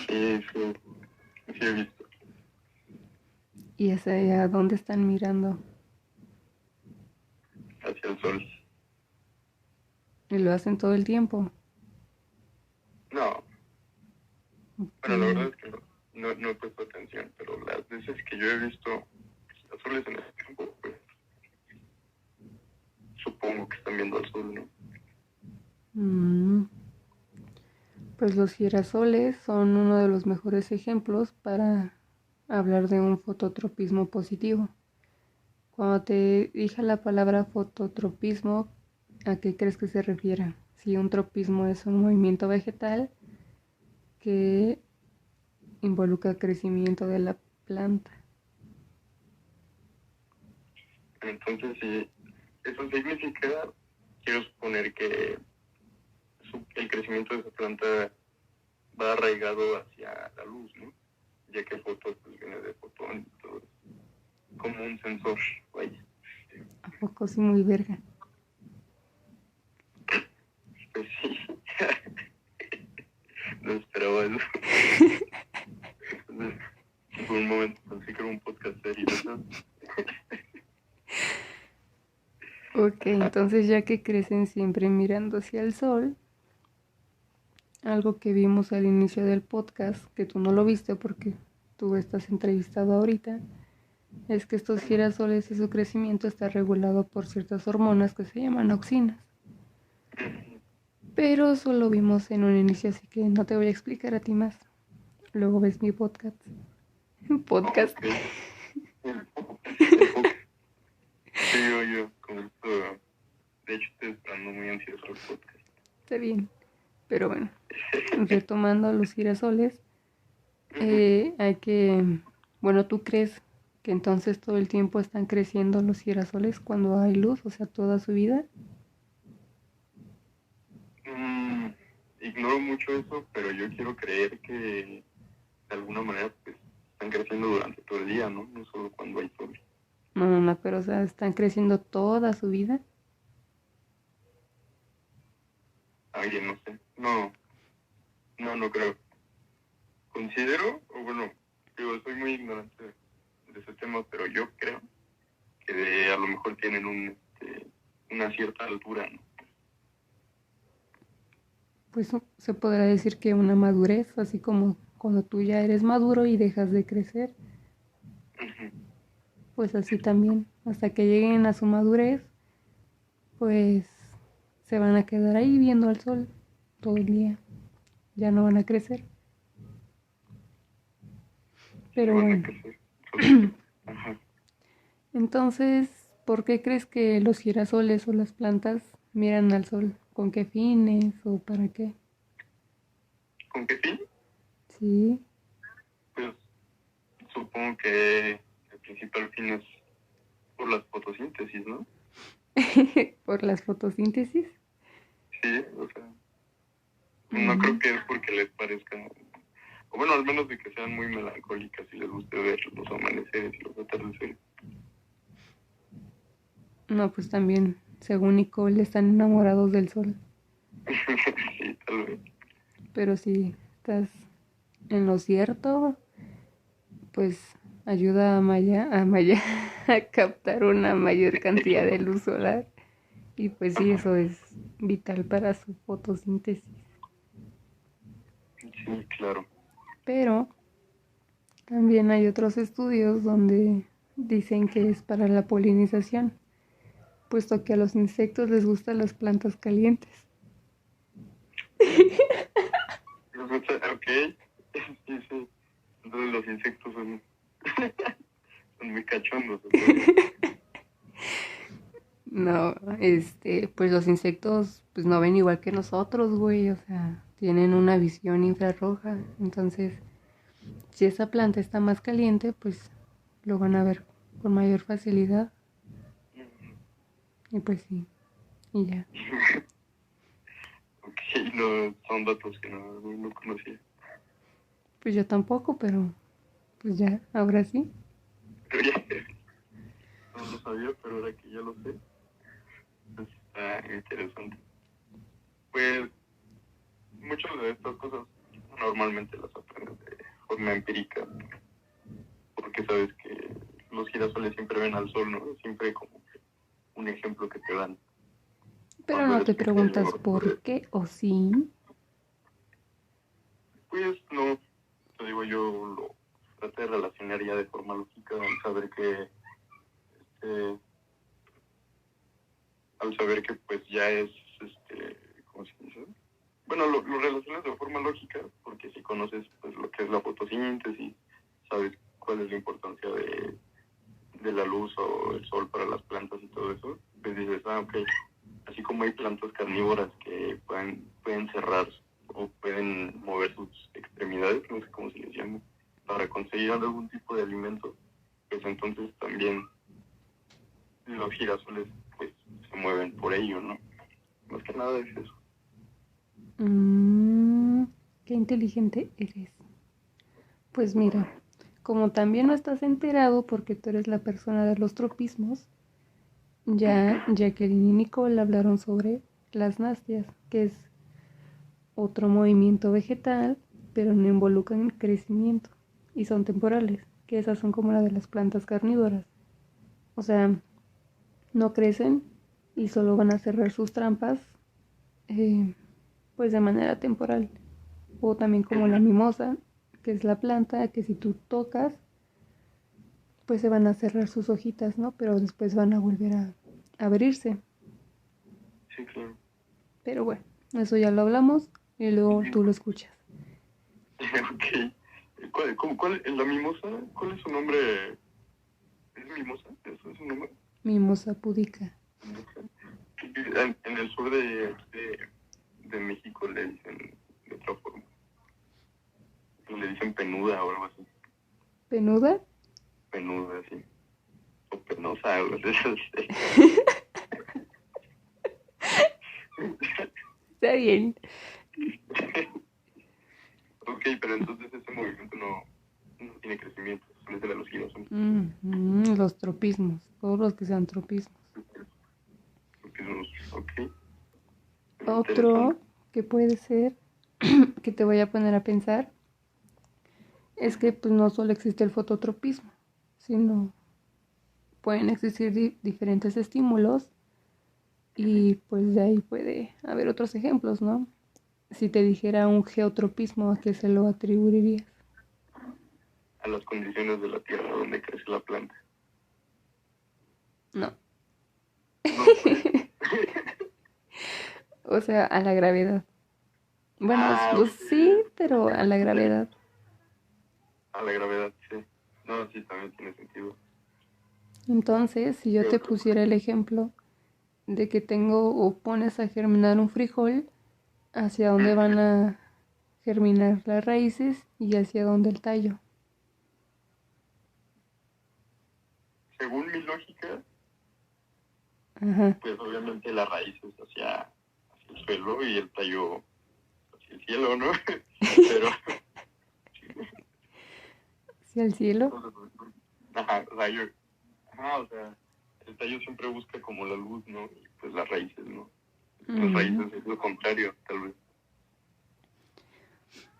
Sí, he visto. ¿Y hacia dónde están mirando? Hacia el sol. ¿Y lo hacen todo el tiempo? No. Bueno, la verdad es que no he puesto atención, pero las veces que yo he visto girasoles en ese campo, pues supongo que están viendo al sol, ¿no? Pues los girasoles son uno de los mejores ejemplos para hablar de un fototropismo positivo. Cuando te dije la palabra fototropismo, ¿a qué crees que se refiere? Si un tropismo es un movimiento vegetal que involucra el crecimiento de la planta. Entonces, si eso significa, quiero suponer que el crecimiento de esa planta va arraigado hacia la luz, ¿no? Ya que foto pues viene de fotón y todo eso. Como un sensor, vaya. ¿A poco sí muy verga? Pues sí. No esperaba eso. Por un momento pensé que era un podcast serio, ¿no? Ok, entonces ya que crecen siempre mirando hacia el sol, algo que vimos al inicio del podcast, que tú no lo viste porque tú estás entrevistado ahorita, es que estos girasoles y su crecimiento está regulado por ciertas hormonas que se llaman auxinas. Pero eso lo vimos en un inicio, así que no te voy a explicar a ti más. Luego ves mi podcast. Podcast. Sí, yo con esto, de hecho estoy esperando muy ansioso el podcast. Está bien. Pero bueno, retomando los girasoles, hay que, bueno, ¿tú crees que entonces todo el tiempo están creciendo los girasoles cuando hay luz, o sea, toda su vida? Ignoro mucho eso, pero yo quiero creer que de alguna manera pues están creciendo durante todo el día, ¿no? No solo cuando hay sol. No, pero o sea, ¿están creciendo toda su vida? Alguien, no sé. No creo. Considero, o bueno, digo, soy muy ignorante de ese tema, pero yo creo que a lo mejor tienen una cierta altura, ¿no? Pues se podrá decir que una madurez, así como cuando tú ya eres maduro y dejas de crecer. Pues así también, hasta que lleguen a su madurez, pues se van a quedar ahí viendo al sol todo el día. Ya no van a crecer. Pero bueno. Entonces, ¿por qué crees que los girasoles o las plantas miran al sol? ¿Con qué fines o para qué? ¿Con qué fin? Sí. Pues supongo que el principal fin es por la fotosíntesis, ¿no? ¿Por las fotosíntesis? Sí, o sea, no creo que es porque les parezca, o bueno, al menos de que sean muy melancólicas y les guste ver los amaneceres y los atardeceres. No, pues también, según Nicole, están enamorados del sol. Sí, tal vez. Pero si estás en lo cierto, pues ayuda a Maya a captar una mayor cantidad de luz solar. Y pues sí, eso es vital para su fotosíntesis. Sí, claro. Pero también hay otros estudios donde dicen que es para la polinización, puesto que a los insectos les gustan las plantas calientes. Ok, sí. Entonces los insectos son muy cachondos. No, pues los insectos pues no ven igual que nosotros, güey, o sea, tienen una visión infrarroja. Entonces, si esa planta está más caliente, pues lo van a ver con mayor facilidad. Y pues sí, y ya. Ok, no, son datos que no conocía. Pues yo tampoco, pero pues ya, ahora sí. Pero ya, no lo sabía, pero ahora que ya lo sé, pues está interesante. Pues muchas de estas cosas normalmente las aprendes de forma empírica, porque sabes que los girasoles siempre ven al sol, ¿no? Siempre como que un ejemplo que te dan. Pero no te preguntas por qué o sí. Pues no, te digo, yo lo traté de relacionar ya de forma lógica al saber que pues ya es, ¿cómo se dice? Bueno, lo relacionas de forma lógica porque si conoces pues lo que es la fotosíntesis, sabes cuál es la importancia de la luz o el sol para las plantas y todo eso, pues dices, ok, así como hay plantas carnívoras que pueden cerrar o pueden mover sus extremidades, no sé cómo se les llama, para conseguir algún tipo de alimento, pues entonces también los girasoles pues se mueven por ello, ¿no? Más que nada es eso. Qué inteligente eres. Pues mira, como también no estás enterado porque tú eres la persona de los tropismos, ya Jacqueline y Nicole hablaron sobre las nastias, que es otro movimiento vegetal, pero no involucran crecimiento y son temporales, que esas son como la de las plantas carnívoras. O sea, no crecen y solo van a cerrar sus trampas pues de manera temporal. O también como la mimosa, que es la planta que si tú tocas, pues se van a cerrar sus hojitas, ¿no? Pero después van a volver a abrirse. Sí, claro. Pero bueno, eso ya lo hablamos y luego tú lo escuchas. Ok. ¿Cuál, en la mimosa, cuál es su nombre? ¿Es mimosa? ¿Eso es su nombre? Mimosa pudica. En el sur de México le dicen de otra forma. Le dicen penuda o algo así. ¿Penuda? Penuda, sí. O penosa, algo así. Está bien. Ok, pero entonces ese movimiento no tiene crecimiento, solo es de los girasoles. Los tropismos, todos los que sean tropismos. Ok. Otro que puede ser, que te voy a poner a pensar, es que pues no solo existe el fototropismo, sino pueden existir diferentes estímulos y pues de ahí puede haber otros ejemplos, ¿no? Si te dijera un geotropismo, ¿a qué se lo atribuirías? A las condiciones de la tierra donde crece la planta. No. O sea, a la gravedad. Bueno, pues sí, pero a la gravedad. A la gravedad, sí. No, sí, también tiene sentido. Entonces, si yo te pusiera el ejemplo de que tengo o pones a germinar un frijol, hacia dónde van a germinar las raíces y hacia dónde el tallo. Según mi lógica, Ajá. pues obviamente la raíz es hacia el suelo y el tallo hacia el cielo, ¿no? Pero... ¿Hacia el cielo? Ajá, o sea, el tallo siempre busca como la luz, ¿no? Y pues las raíces, ¿no? Las raíces es lo contrario, tal vez.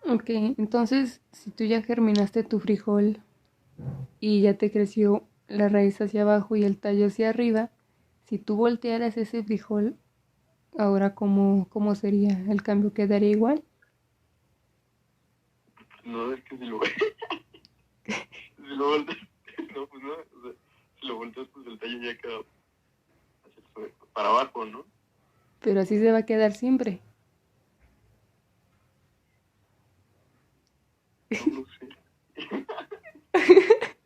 Ok, entonces, si tú ya germinaste tu frijol y ya te creció la raíz hacia abajo y el tallo hacia arriba, si tú voltearas ese frijol, ahora ¿cómo sería? ¿El cambio quedaría igual? No, es que si lo volteas, no, pues no, o sea, si lo volteas, pues el tallo ya queda para abajo, ¿no? Pero así se va a quedar siempre. No sé.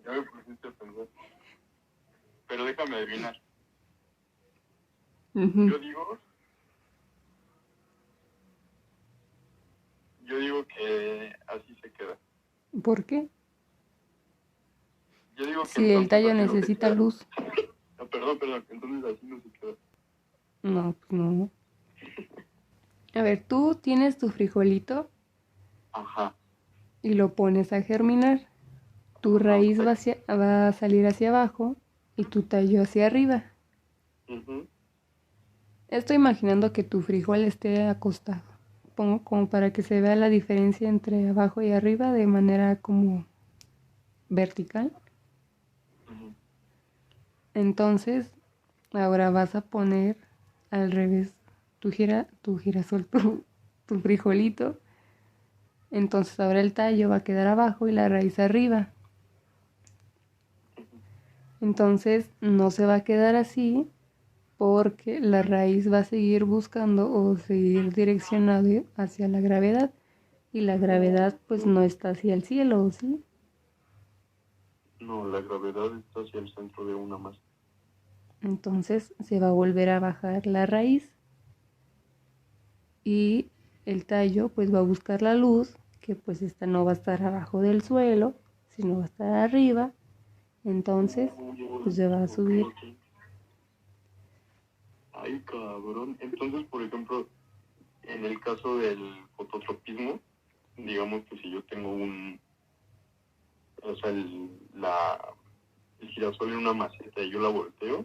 Ya me pusiste a pensar. Pero déjame adivinar. Yo digo por qué? Yo digo que Si el tallo así no se necesita queda. luz. Perdón, entonces así no se queda. No, pues no. A ver, tú tienes tu frijolito Ajá. y lo pones a germinar. Tu raíz va a salir hacia abajo y tu tallo hacia arriba. Ujú. Estoy imaginando que tu frijol esté acostado. Pongo como para que se vea la diferencia entre abajo y arriba de manera como vertical. Entonces, ahora vas a poner al revés tu girasol, tu frijolito. Entonces ahora el tallo va a quedar abajo y la raíz arriba. Entonces no se va a quedar así porque la raíz va a seguir buscando o seguir direccionado hacia la gravedad. Y la gravedad pues no está hacia el cielo, ¿sí? No, la gravedad está hacia el centro de una masa. Entonces se va a volver a bajar la raíz. Y el tallo pues va a buscar la luz, que pues esta no va a estar abajo del suelo, sino va a estar arriba. Entonces pues se va a subir. Ay, cabrón. Entonces, por ejemplo, en el caso del fototropismo, digamos que si yo tengo el girasol en una maceta y yo la volteo,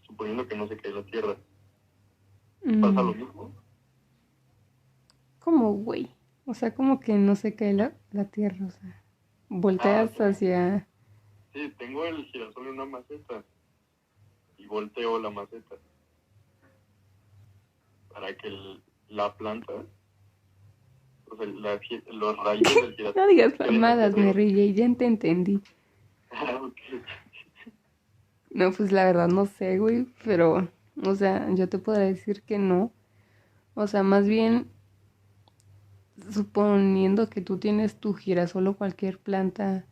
suponiendo que no se cae la tierra, ¿pasa lo mismo? ¿Cómo, güey? O sea, como que no se cae la tierra, o sea, volteas hacia... Sí, tengo el girasol en una maceta y volteo la maceta para que la planta, o sea, los raíces del girasol... No digas mamadas, me ríe, ya te entendí. Ok. No, pues la verdad no sé, güey, pero, o sea, yo te podría decir que no. O sea, más bien, suponiendo que tú tienes tu girasol o cualquier planta,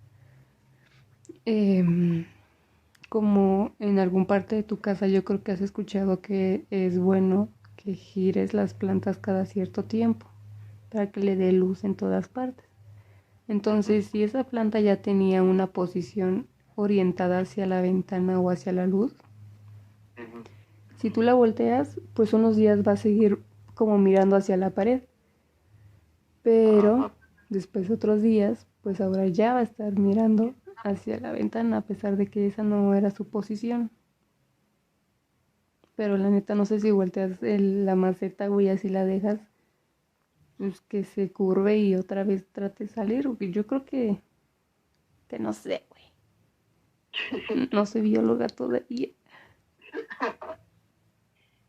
como en algún parte de tu casa, yo creo que has escuchado que es bueno que gires las plantas cada cierto tiempo para que le dé luz en todas partes. Entonces, si esa planta ya tenía una posición orientada hacia la ventana o hacia la luz, si tú la volteas, pues unos días va a seguir como mirando hacia la pared. Pero después otros días, pues ahora ya va a estar mirando hacia la ventana, a pesar de que esa no era su posición. Pero la neta, no sé si volteas la maceta, güey, así la dejas, pues que se curve y otra vez trate de salir. Porque yo creo que no sé, güey. No soy bióloga todavía.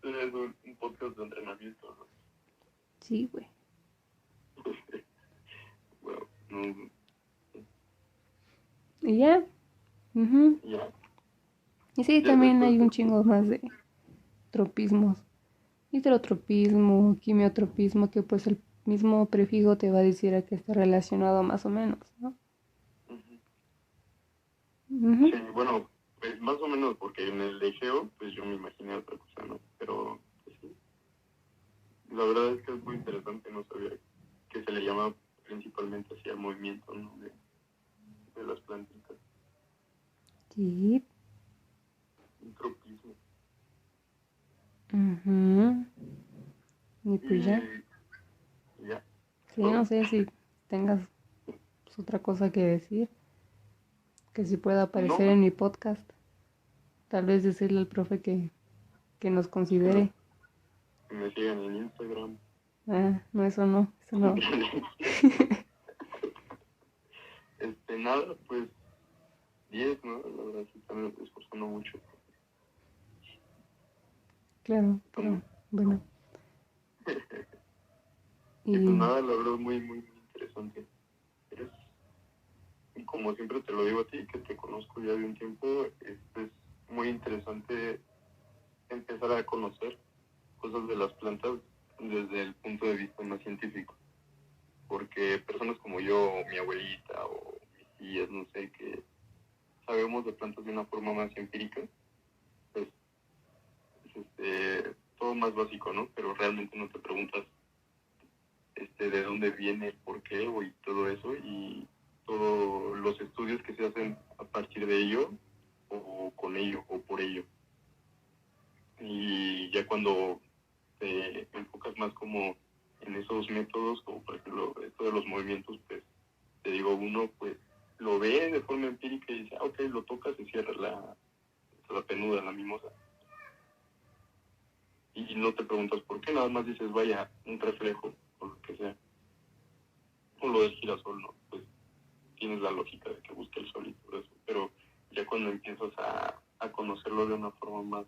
Es un podcast de entrenamiento, ¿no? Sí, güey. Bueno, no. Y ya. Ya. Y sí, también hay un chingo más de tropismos. Hidrotropismo, quimiotropismo, que pues el mismo prefijo te va a decir a qué está relacionado más o menos, ¿no? Sí, bueno, pues más o menos, porque en el de Geo, pues yo me imaginé otra cosa, ¿no? Pero, pues sí. La verdad es que es muy interesante, no sabía que se le llama principalmente así al movimiento, ¿no? De las plantitas. Sí. Un tropismo. Y pues ya. Ya. Sí, no sé si tengas otra cosa que decir. Que sí pueda aparecer en mi podcast. Tal vez decirle al profe que nos considere. Que me sigan en Instagram. No, eso no. Nada, pues 10, ¿no? La verdad sí también me estoy esforzando mucho. Claro, pero bueno. Y pues nada, la verdad muy, muy, muy interesante. Y como siempre te lo digo a ti, que te conozco ya de un tiempo, es muy interesante empezar a conocer cosas de las plantas desde el punto de vista más científico. Porque personas como yo, o mi abuelita, o mis tías, no sé, que sabemos de plantas de una forma más empírica, pues todo más básico, ¿no? Pero realmente no te preguntas de dónde viene, por qué, y todo eso, y los estudios que se hacen a partir de ello, o con ello, o por ello. Y ya cuando te enfocas más como en esos métodos, como por ejemplo esto de los movimientos, pues te digo, uno pues lo ve de forma empírica y dice, ok, lo toca, se cierra la penuda, la mimosa. Y no te preguntas por qué, nada más dices, vaya, un reflejo, o lo que sea. O lo del girasol, ¿no? Pues tienes la lógica de que busque el sol y todo eso. Pero ya cuando empiezas a conocerlo de una forma más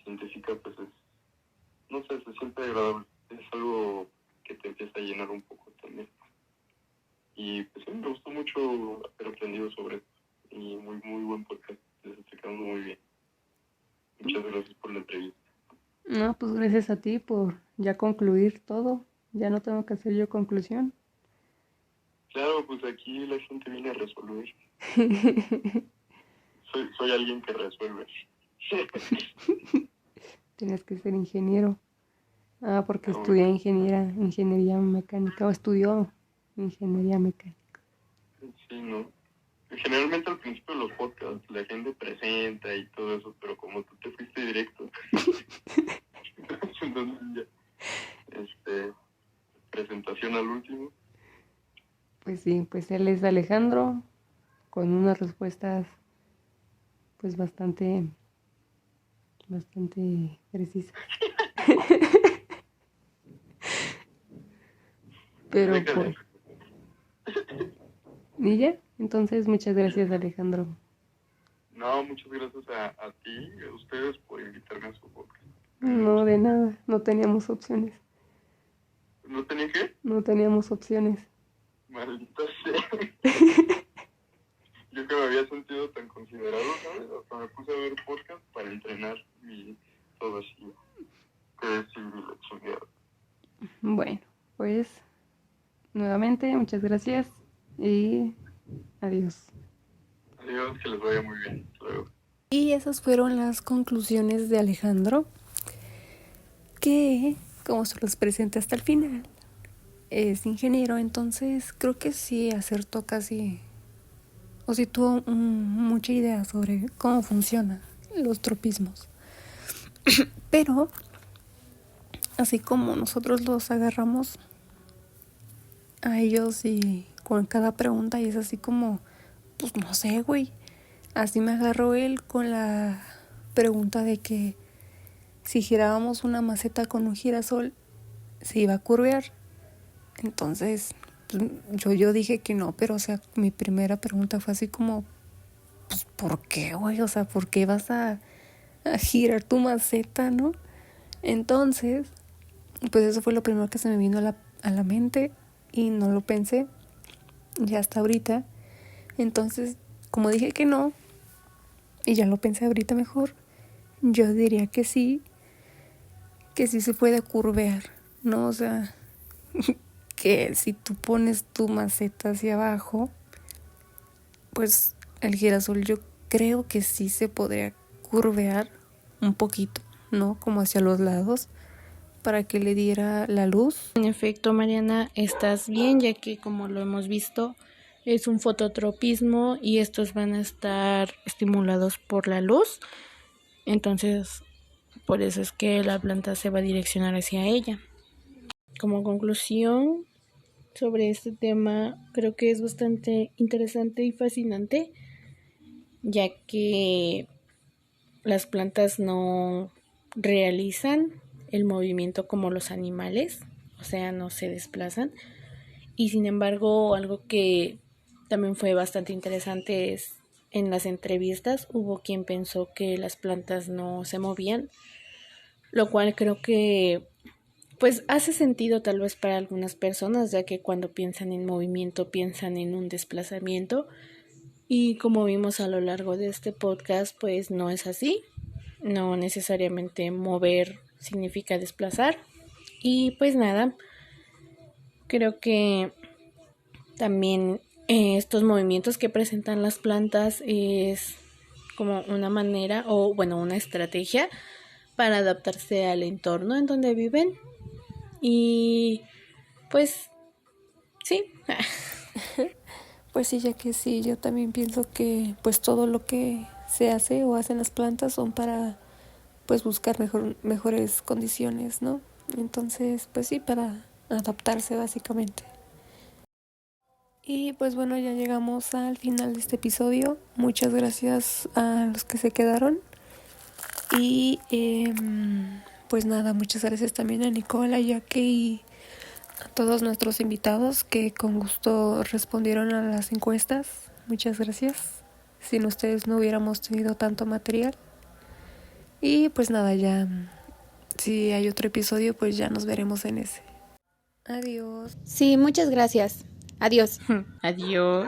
científica, pues no sé, se siente agradable. Es algo que te empieza a llenar un poco también. Y pues sí, me gustó mucho haber aprendido sobre esto. Y muy, muy buen podcast. Les está quedando muy bien. Muchas gracias por la entrevista. No, pues gracias a ti por ya concluir todo. Ya no tengo que hacer yo conclusión. Claro, pues aquí la gente viene a resolver. Soy alguien que resuelve. Tienes que ser ingeniero. Porque estudié ingeniería mecánica, o estudió ingeniería mecánica. Sí, ¿no? Generalmente al principio de los podcasts la gente presenta y todo eso, pero como tú te fuiste directo, entonces ya, presentación al último. Pues sí, pues él es Alejandro, con unas respuestas pues bastante precisas. Pero pues... ¿Y ya? Entonces, muchas gracias, Alejandro. No, muchas gracias a ti y a ustedes por invitarme a su podcast. No, de nada, no teníamos opciones. ¿No tenía qué? No teníamos opciones. Maldita sea. Yo que me había sentido tan considerado, ¿sabes? Hasta me puse a ver podcast para entrenar y todo así. Que sí, la chingada. Bueno, pues nuevamente, muchas gracias y adiós. Adiós, que les vaya muy bien. Hasta luego. Y esas fueron las conclusiones de Alejandro, que, como se los presenté hasta el final, es ingeniero, entonces creo que sí acertó casi, o sí tuvo mucha idea sobre cómo funcionan los tropismos. Pero, así como nosotros los agarramos a ellos y con cada pregunta, y es así como, pues no sé, güey. Así me agarró él con la pregunta de que si girábamos una maceta con un girasol, se iba a curvear. Entonces, yo dije que no, pero o sea, mi primera pregunta fue así como, pues, ¿por qué, güey? O sea, ¿por qué vas a girar tu maceta, no? Entonces, pues eso fue lo primero que se me vino a la mente y no lo pensé ya hasta ahorita. Entonces, como dije que no, y ya lo pensé ahorita mejor, yo diría que sí se puede curvear, ¿no? O sea, que si tú pones tu maceta hacia abajo, pues el girasol yo creo que sí se podría curvear un poquito, ¿no? Como hacia los lados, para que le diera la luz. En efecto, Mariana, estás bien, ya que como lo hemos visto, es un fototropismo y estos van a estar estimulados por la luz. Entonces, por eso es que la planta se va a direccionar hacia ella. Como conclusión sobre este tema, creo que es bastante interesante y fascinante, ya que las plantas no realizan el movimiento como los animales, o sea, no se desplazan. Y sin embargo, algo que también fue bastante interesante es en las entrevistas hubo quien pensó que las plantas no se movían, lo cual creo que pues hace sentido tal vez para algunas personas, ya que cuando piensan en movimiento piensan en un desplazamiento, y como vimos a lo largo de este podcast, pues no es así. No necesariamente mover significa desplazar. Y pues nada, creo que también estos movimientos que presentan las plantas es como una manera o bueno, una estrategia para adaptarse al entorno en donde viven. Y pues sí. Pues sí, ya que sí, yo también pienso que pues todo lo que se hace o hacen las plantas son para pues buscar mejores condiciones, ¿no? Entonces, pues sí, para adaptarse básicamente. Y pues bueno, ya llegamos al final de este episodio. Muchas gracias a los que se quedaron. Y pues nada, muchas gracias también a Nicola, Yaque y a todos nuestros invitados que con gusto respondieron a las encuestas. Muchas gracias. Sin ustedes no hubiéramos tenido tanto material. Y pues nada, ya si hay otro episodio, pues ya nos veremos en ese. Adiós. Sí, muchas gracias. Adiós. Adiós.